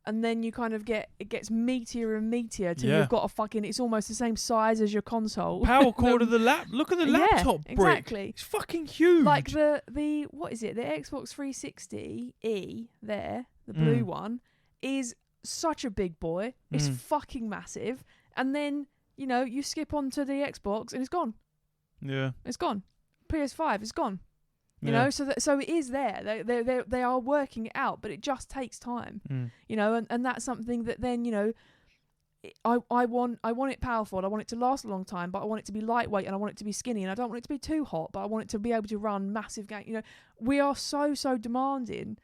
and then you kind of it gets meatier and meatier till Yeah. you've got a fucking, it's almost the same size as your console. Power cord of the look at the laptop brick. Exactly. It's fucking huge. Like the what is it? The Xbox 360 there, the blue one, is such a big boy. It's fucking massive. And then, you know, you skip onto the Xbox and it's gone. Yeah. It's gone. PS5 is gone. You Yeah. know, so it is there. They are working it out, but it just takes time. You know, and that's something that then, you know, I want it powerful. I want it to last a long time, but I want it to be lightweight and I want it to be skinny, and I don't want it to be too hot, but I want it to be able to run massive game. You know, we are so demanding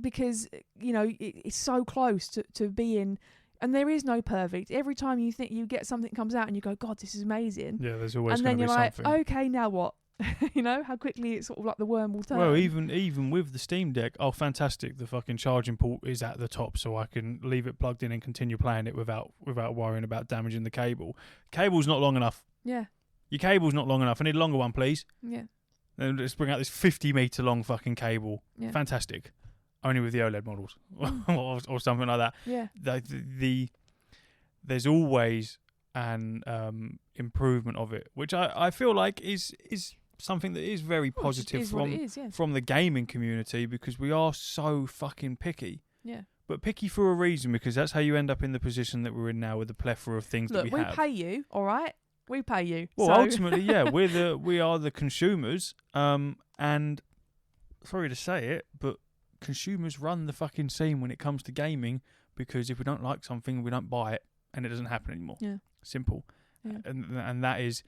because, you know, it's so close to being. And there is no perfect. Every time you think you get something comes out and you go, God, this is amazing. Yeah, there's always and going then to be you're something. like, okay, now what? You know, how quickly it's sort of like the worm will turn. Well, even with the Steam Deck, oh, fantastic! The fucking charging port is at the top, so I can leave it plugged in and continue playing it without worrying about damaging the cable. Cable's not long enough. Yeah. Your cable's not long enough. I need a longer one, please. Yeah. Then let's bring out this 50-meter long fucking cable. Yeah. Fantastic. Only with the OLED models or something like that. Yeah. There's always an improvement of it, which I feel like is something that is very positive from the gaming community, because we are so fucking picky. Yeah. But picky for a reason, because that's how you end up in the position that we're in now with the plethora of things that we have. Look, we pay you, all right? We pay you. Well, so. ultimately, yeah, we are the consumers, and sorry to say it, but consumers run the fucking scene when it comes to gaming, because if we don't like something, we don't buy it, and it doesn't happen anymore. Yeah. Simple. Yeah. And that is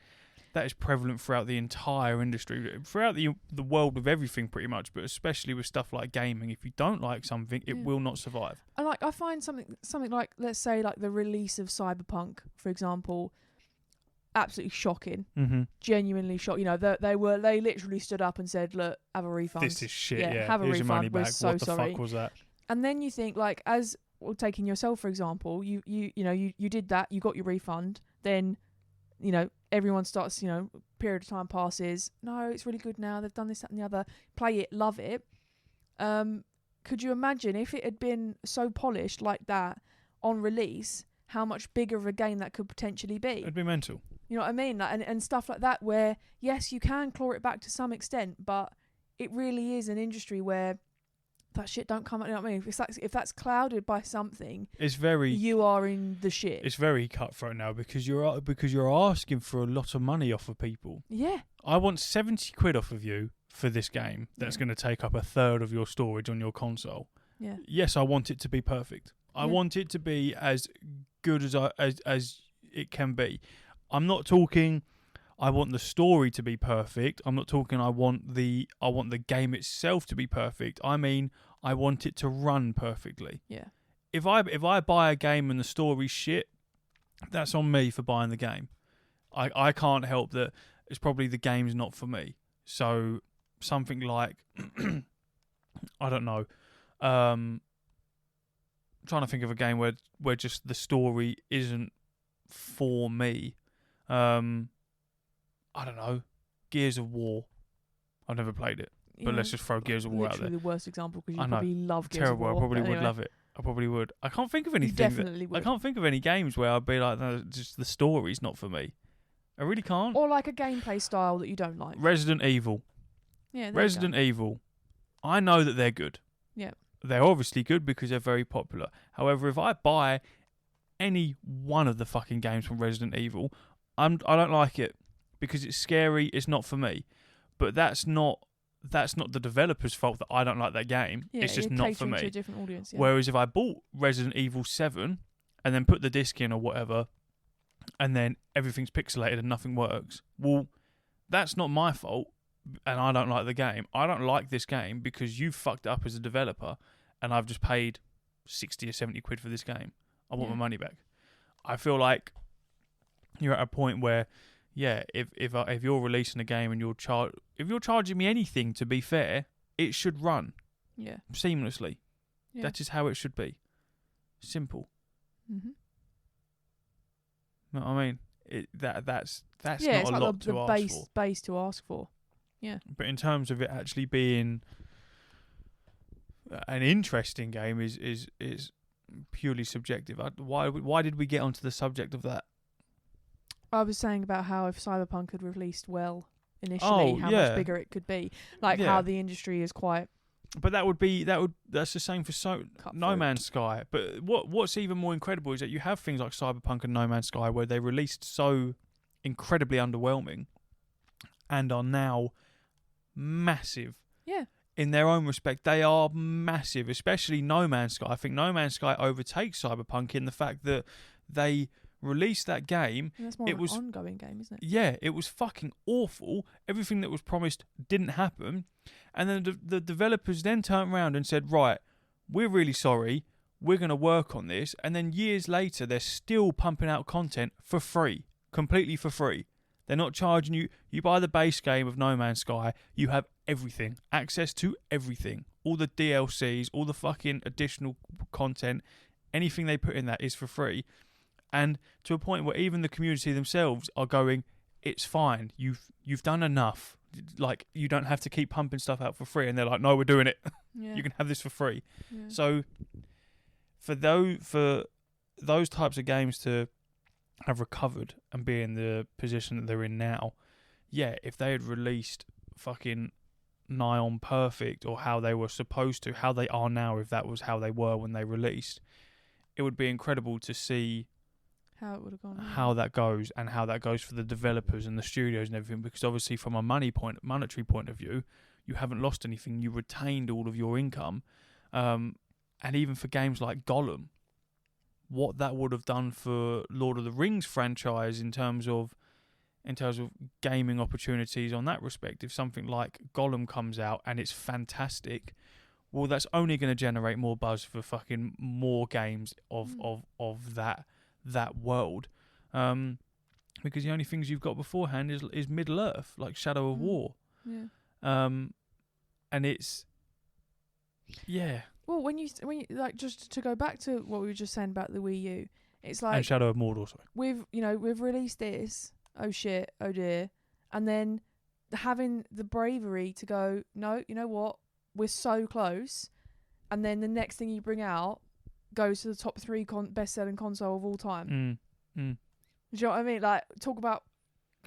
prevalent throughout the entire industry, throughout the world of everything pretty much, but especially with stuff like gaming. If you don't like something, it will not survive. And I find something like, let's say, like the release of Cyberpunk, for example, absolutely shocking. Mm-hmm. Genuinely shocking. You know, they literally stood up and said, "Look, have a refund. This is shit. Yeah, have a here's refund. your money We're back. so What the sorry." fuck was that? And then you think, like, as well, taking yourself for example, you did that, you got your refund, then, you know, everyone starts, you know, period of time passes. No, it's really good now. They've done this, that, and the other. Play it, love it. Could you imagine if it had been so polished like that on release, how much bigger of a game that could potentially be? It'd be mental. You know what I mean? Like, and stuff like that, where yes, you can claw it back to some extent, but it really is an industry where that shit don't come out. You know what I mean? If that's clouded by something, you are in the shit. It's very cutthroat now, because you're asking for a lot of money off of people. Yeah. I want 70 quid off of you for this game that's going to take up a third of your storage on your console. Yeah. Yes, I want it to be perfect. I want it to be as good as it can be. I'm not talking I want the story to be perfect. I'm not talking I want the game itself to be perfect. I mean, I want it to run perfectly. Yeah. If I buy a game and the story's shit, that's on me for buying the game. I can't help that. It's probably the game's not for me. So something like I don't know. Trying to think of a game where just the story isn't for me. I don't know. Gears of War. I've never played it, but let's just throw Gears of War out there. Literally the worst example, because you probably love Gears Terrible. of War. I probably would love it. I probably would. I can't think of anything. You definitely would. I can't think of any games where I'd be like, no, just the story's not for me. I really can't. Or like a gameplay style that you don't like. Resident Evil. Yeah. Resident Evil. I know that they're good. Yeah. They're obviously good because they're very popular. However, if I buy any one of the fucking games from Resident Evil, I don't like it because it's scary. It's not for me. But that's not the developer's fault that I don't like that game. Yeah, it's just not for me. To a different audience, yeah. Whereas if I bought Resident Evil 7 and then put the disc in or whatever, and then everything's pixelated and nothing works, well, that's not my fault, and I don't like the game. I don't like this game because you fucked it up as a developer, and I've just paid 60 or 70 quid for this game. I want my money back. I feel like you're at a point where, yeah, if you're releasing a game and if you're charging me anything, to be fair, it should run seamlessly. Yeah. That is how it should be. Simple. Mm-hmm. You know what I mean? That's not it's a like lot the to ask for. base to ask for. Yeah. But in terms of it actually being an interesting game, is purely subjective. Why did we get onto the subject of that? I was saying about how if Cyberpunk had released well initially, how much bigger it could be. Like how the industry is quite. But that's the same for No Man's Sky. But what's even more incredible is that you have things like Cyberpunk and No Man's Sky where they released so incredibly underwhelming and are now massive. Yeah. In their own respect, they are massive, especially No Man's Sky. I think No Man's Sky overtakes Cyberpunk in the fact that they released that game. And that's more an ongoing game, isn't it? Yeah, it was fucking awful. Everything that was promised didn't happen. And then the developers then turned around and said, right, we're really sorry. We're going to work on this. And then years later, they're still pumping out content for free, completely for free. They're not charging you. You buy the base game of No Man's Sky, you have everything, access to everything. All the DLCs, all the fucking additional content, anything they put in that is for free. And to a point where even the community themselves are going, it's fine. You've done enough. Like, you don't have to keep pumping stuff out for free. And they're like, no, we're doing it. Yeah. You can have this for free. Yeah. So for those types of games to have recovered and be in the position that they're in now, yeah, if they had released fucking nigh on perfect or how they were supposed to, how they are now, if that was how they were when they released, it would be incredible to see how it would have gone. How that goes and how that goes for the developers and the studios and everything, because obviously from a monetary point of view, you haven't lost anything. You retained all of your income. And even for games like Gollum, what that would have done for Lord of the Rings franchise in terms of gaming opportunities on that respect, if something like Gollum comes out and it's fantastic, well, that's only going to generate more buzz for fucking more games of that world, because the only things you've got beforehand is Middle Earth, like Shadow of War. Yeah. And it's Well, when you like, just to go back to what we were just saying about the Wii U, it's like, and Shadow of Mordor. Sorry. We've released this. Oh shit! Oh dear! And then having the bravery to go, no, you know what? We're so close. And then the next thing you bring out goes to the top 3 best-selling console of all time. Do you know what I mean? Like, talk about,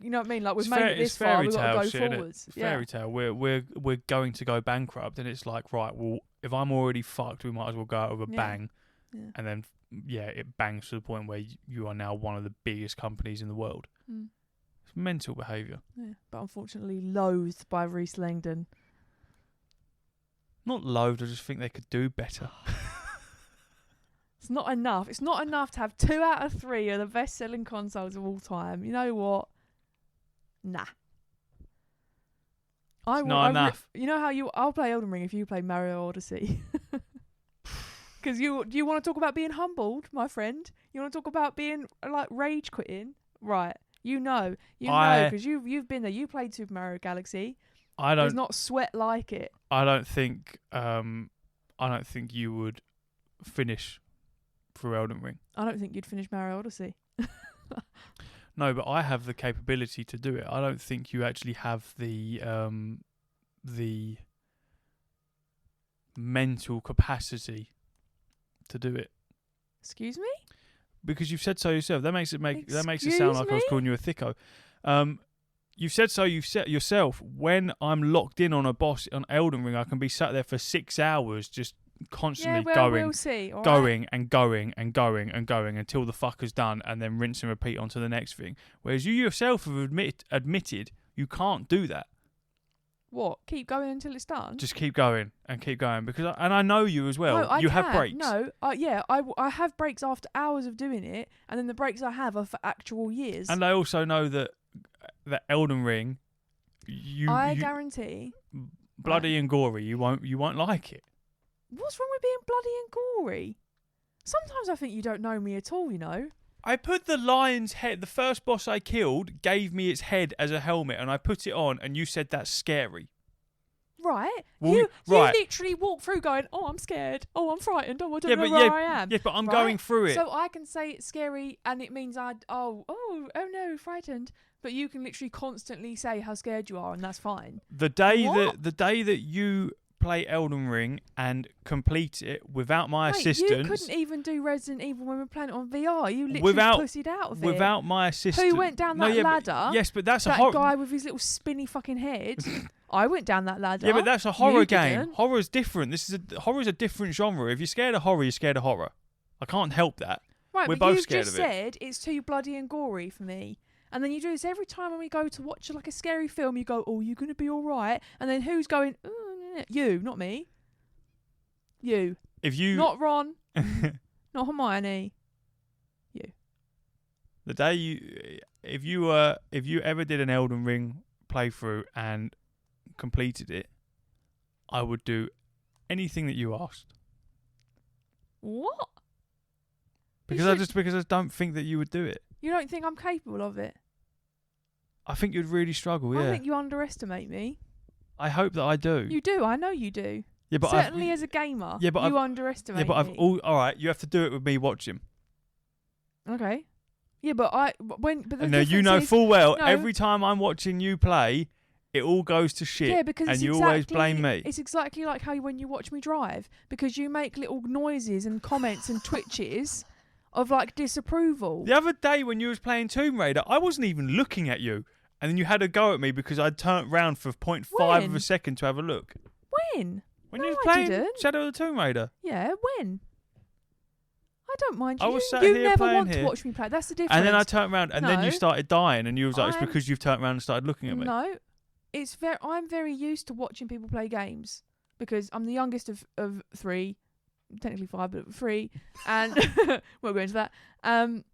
you know what I mean? Like, we've made it this far, we've got to go forwards. Fairy tale. We're going to go bankrupt, and it's like, right, well, if I'm already fucked, we might as well go out with a bang. Yeah. And then, it bangs to the point where you are now one of the biggest companies in the world. It's mental behaviour. Yeah, but unfortunately loathed by Reese Langdon. Not loathed, I just think they could do better. It's not enough. It's not enough to have 2 out of 3 of the best-selling consoles of all time. You know what? Nah. Not enough. You know how I'll play Elden Ring if you play Mario Odyssey. Because do you want to talk about being humbled, my friend? You want to talk about being like rage quitting, right? You know, because you've been there. You played Super Mario Galaxy. There's not sweat like it. I don't think you would finish through Elden Ring. I don't think you'd finish Mario Odyssey. No, but I have the capability to do it. I don't think you actually have the mental capacity to do it. Excuse me? Because you've said so yourself. That makes it sound like I was calling you a thicko. You've said so yourself. When I'm locked in on a boss on Elden Ring, I can be sat there for 6 hours just constantly we'll see. Going and going and going and going until the fucker's done, and then rinse and repeat onto the next thing. Whereas you yourself have admitted you can't do that. What? Keep going until it's done? Just keep going and keep going, because I know you as well. No, you have breaks. No, I have breaks after hours of doing it, and then the breaks I have are for actual years. And I also know that Elden Ring, I guarantee, bloody and gory, you won't like it. What's wrong with being bloody and gory? Sometimes I think you don't know me at all, you know. I put the lion's head, the first boss I killed gave me its head as a helmet, and I put it on, and you said that's scary. Right. Well, you right. literally walk through going, oh, I'm scared. Oh, I'm frightened. Oh, I don't know where I am. Yeah, but I'm going through it. So I can say it's scary, and it means oh no, frightened. But you can literally constantly say how scared you are, and that's fine. The day that you play Elden Ring and complete it without my assistance. You couldn't even do Resident Evil when we were playing it on VR. You literally pussied out of it. Without my assistance. Who went down that ladder? Yes, but that's that guy with his little spinny fucking head. I went down that ladder. Yeah, but that's a horror game. Didn't. Horror's different. Horror's a different genre. If you're scared of horror, you're scared of horror. I can't help that. Right, we're but both you've scared just of it. said it's too bloody and gory for me. And then you do this every time when we go to watch like a scary film. You go, "Oh, you're gonna be all right." And then who's going? Oh, you, not me. You. If you, not Ron, not Hermione. You. The day if you ever did an Elden Ring playthrough and completed it, I would do anything that you asked. What? Because I don't think that you would do it. You don't think I'm capable of it? I think you'd really struggle. Yeah. I think you underestimate me. I hope that I do. You do. I know you do. Yeah, but certainly as a gamer. Yeah, but you underestimate. Yeah, but me. all right. You have to do it with me watching. Okay. Yeah, but you know full well every time I'm watching you play, it all goes to shit. Yeah, because and you always blame me. It's exactly like how when you watch me drive, because you make little noises and comments and twitches of like disapproval. The other day when you was playing Tomb Raider, I wasn't even looking at you, and then you had a go at me because I'd turned round for 0.5 of a second to have a look. When? When you were playing Shadow of the Tomb Raider. Yeah, when? I don't mind you. I was sat you here never playing want here, to watch me play. That's the difference. And then I turned around, and then you started dying, and you was like, "It's because you've turned around and started looking at me." No, I'm very used to watching people play games because I'm the youngest of three, technically 5, but 3, and we'll go into that. And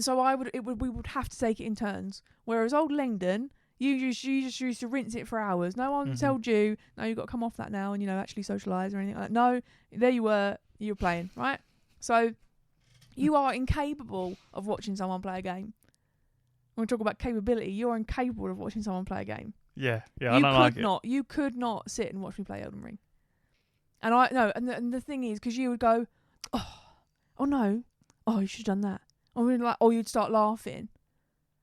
so we would have to take it in turns. Whereas old Langdon, you just used to rinse it for hours. No one told you, no, you've got to come off that now and actually socialise or anything like that. No, there you were playing, right? So you are incapable of watching someone play a game. When we talk about capability, you're incapable of watching someone play a game. Yeah, I don't like it. You could not sit and watch me play Elden Ring. And I no, and the thing is, because you would go, oh no, oh you should have done that, or you'd start laughing,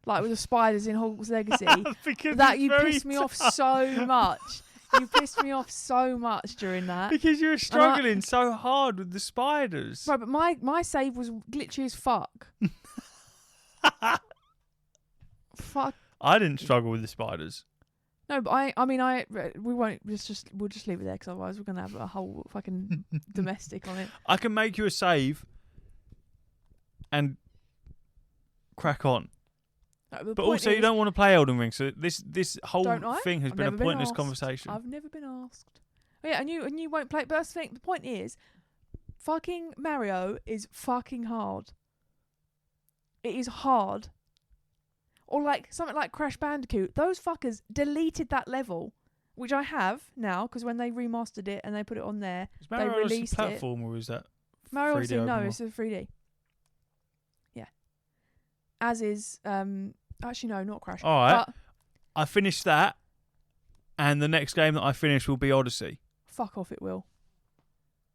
like with the spiders in Hogwarts Legacy. That you pissed me off so much. You pissed me off so much during that. Because you were struggling so hard with the spiders. Right, but my save was glitchy as fuck. Fuck. I didn't struggle with the spiders. No, but we'll just leave it there because otherwise we're gonna have a whole fucking domestic on it. I can make you a save and crack on. No, but also, you don't want to play Elden Ring, so this whole thing has been a pointless conversation. I've never been asked. Oh, yeah, and you won't play. But that's the thing. The point is, fucking Mario is fucking hard. It is hard. Or like something like Crash Bandicoot. Those fuckers deleted that level, which I have now because when they remastered it and they put it on there, they released it. Is Mario a platform or is that Mario 3D Odyssey? No, overall? it's a 3D. Yeah. As is actually no, not Crash. All right. But I finished that, and the next game that I finish will be Odyssey. Fuck off, it will.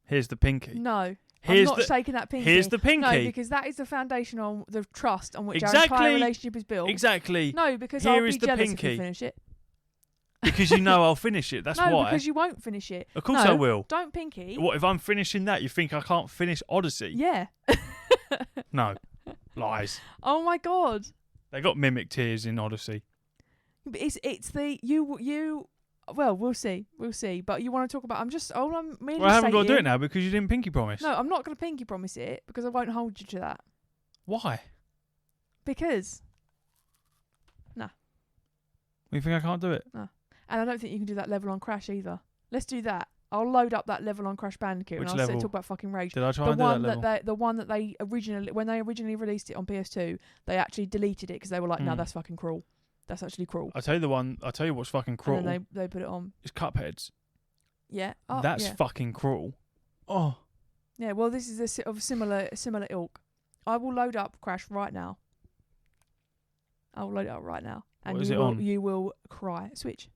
Here's the pinky. No. I'm not taking that pinky. Here's the pinky. No, because that is the foundation on the trust on which our entire relationship is built. Exactly. No, because I'll be jealous if you finish it. Because you know I'll finish it. That's why. No, because you won't finish it. Of course I will. Don't pinky. What, if I'm finishing that, you think I can't finish Odyssey? Yeah. No. Lies. Oh my god. They got mimic tears in Odyssey. But it's the you. Well, we'll see. But you want to talk about? I'm merely. Well, I haven't got to do it now because you didn't pinky promise. No, I'm not going to pinky promise it because I won't hold you to that. Why? Because. Nah. You think I can't do it? No. And I don't think you can do that level on Crash either. Let's do that. I'll load up that level on Crash Bandicoot and I'll talk about fucking Rage. Did I try and do that level? The one that they originally, when they originally released it on PS2, they actually deleted it because they were like, no, that's fucking cruel. That's actually cruel. I'll tell you what's fucking cruel. And then they put it on. It's Cupheads. Yeah. That's fucking cruel. Oh. Yeah, well, this is of similar ilk. I will load up Crash right now. I will load it up right now. And you will cry. Switch.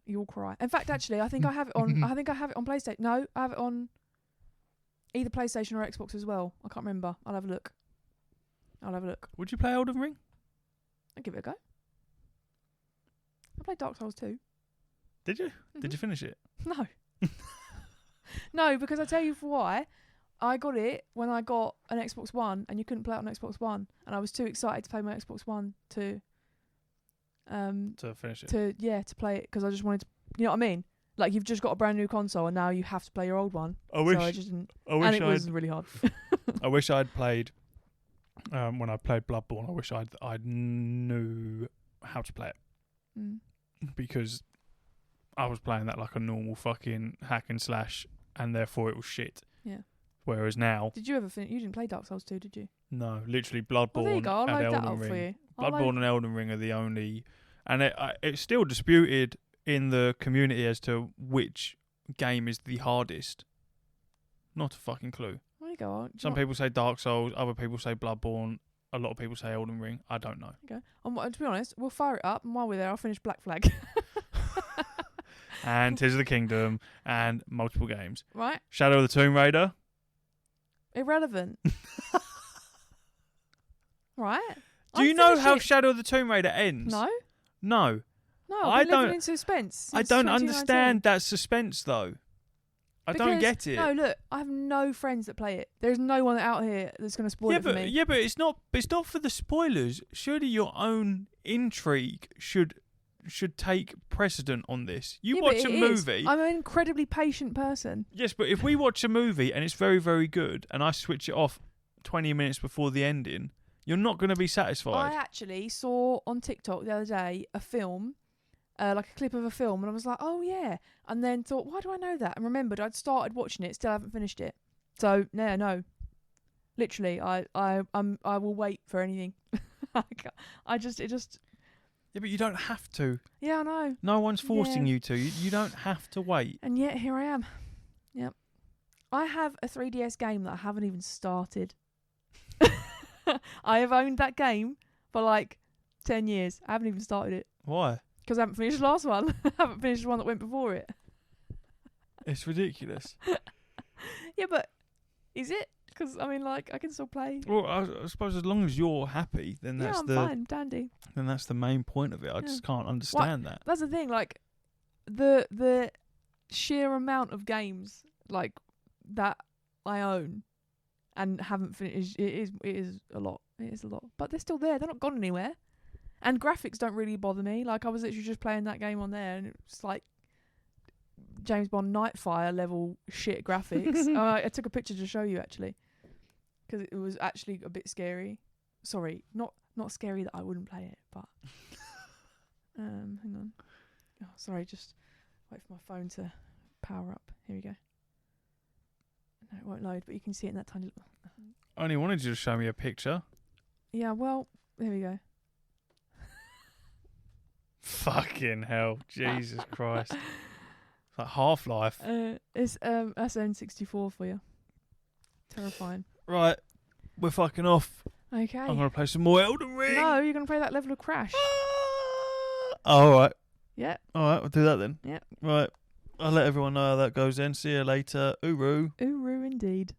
You'll cry. In fact, actually, I think I have it on. I think I have it on PlayStation. No, I have it on either PlayStation or Xbox as well. I can't remember. I'll have a look. Would you play Elden Ring? I'll give it a go. I played Dark Souls 2. Did you? Did you finish it? No. No, because I tell you for why. I got it when I got an Xbox One, and you couldn't play it on Xbox One, and I was too excited to play my Xbox One to finish it. To play it, because I just wanted to. You know what I mean? Like, you've just got a brand new console, and now you have to play your old one. I wish. So I just didn't. And it was really hard. I wish I'd played. When I played Bloodborne, I wish I knew how to play it, because I was playing that like a normal fucking hack and slash, and therefore it was shit. Yeah. Whereas now, Did you ever finish? You didn't play Dark Souls 2, did you? no, literally Bloodborne Well, there you go. I'll and load that Elden up for Ring. you. Bloodborne and Elden Ring are the only, and it's still disputed in the community as to which game is the hardest. Not a fucking clue. There you go. Some people say Dark Souls, other people say Bloodborne, a lot of people say Elden Ring. I don't know. Okay. To be honest, we'll fire it up, and while we're there, I'll finish Black Flag. And Tears of the Kingdom, and multiple games. Right? Shadow of the Tomb Raider. Irrelevant. Right? Do you know how Shadow of the Tomb Raider ends? No. No. No, I I've been living don't- in suspense. I since don't 2019. understand that suspense, though. I don't Because- get it. No, look, I have no friends that play it. There's no one out here that's going to spoil it for me. but it's not for the spoilers. Surely your own intrigue should take precedent on this. You Yeah, watch but a it is. movie. I'm an incredibly patient person. Yes, but if we watch a movie and it's very, very good, and I switch it off 20 minutes before the ending, you're not going to be satisfied. I actually saw on TikTok the other day a film, like a clip of a film, and I was like, oh yeah, and then thought, why do I know that? And remembered I'd started watching it, still haven't finished it. So no, literally, I will wait for anything. Yeah, but you don't have to. Yeah, I know. No one's forcing Yeah. you to. You don't have to wait. And yet here I am. Yep. I have a 3DS game that I haven't even started. I have owned that game for like 10 years. I haven't even started it. Why? Because I haven't finished the last one. I haven't finished the one that went before it. It's ridiculous. Yeah, but is it? Because, I mean, like, I can still play. Well, I suppose as long as you're happy, then Yeah, that's I'm fine. Dandy. then that's the main point of it. I Yeah. just can't understand that. That's the thing. Like, the sheer amount of games, like, that I own and haven't finished, it is a lot. It is a lot. But they're still there. They're not gone anywhere. And graphics don't really bother me. Like, I was literally just playing that game on there, and it's like James Bond Nightfire level shit graphics. I took a picture to show you, actually, because it was actually a bit scary. Sorry, not scary that I wouldn't play it, but hang on. Oh, sorry, just wait for my phone to power up. Here we go. No, it won't load, but you can see it in that tiny little... I only wanted you to show me a picture. Yeah, well, there we go. Fucking hell. Jesus Christ. It's like Half-Life. It's that's N64 for you. Terrifying. Right. We're fucking off. Okay. I'm going to play some more Elden Ring. No, you're gonna play that level of Crash. All right. Yeah. All right. We'll do that then. Yeah. Right. I'll let everyone know how that goes then. See you later. Uru. Uru indeed.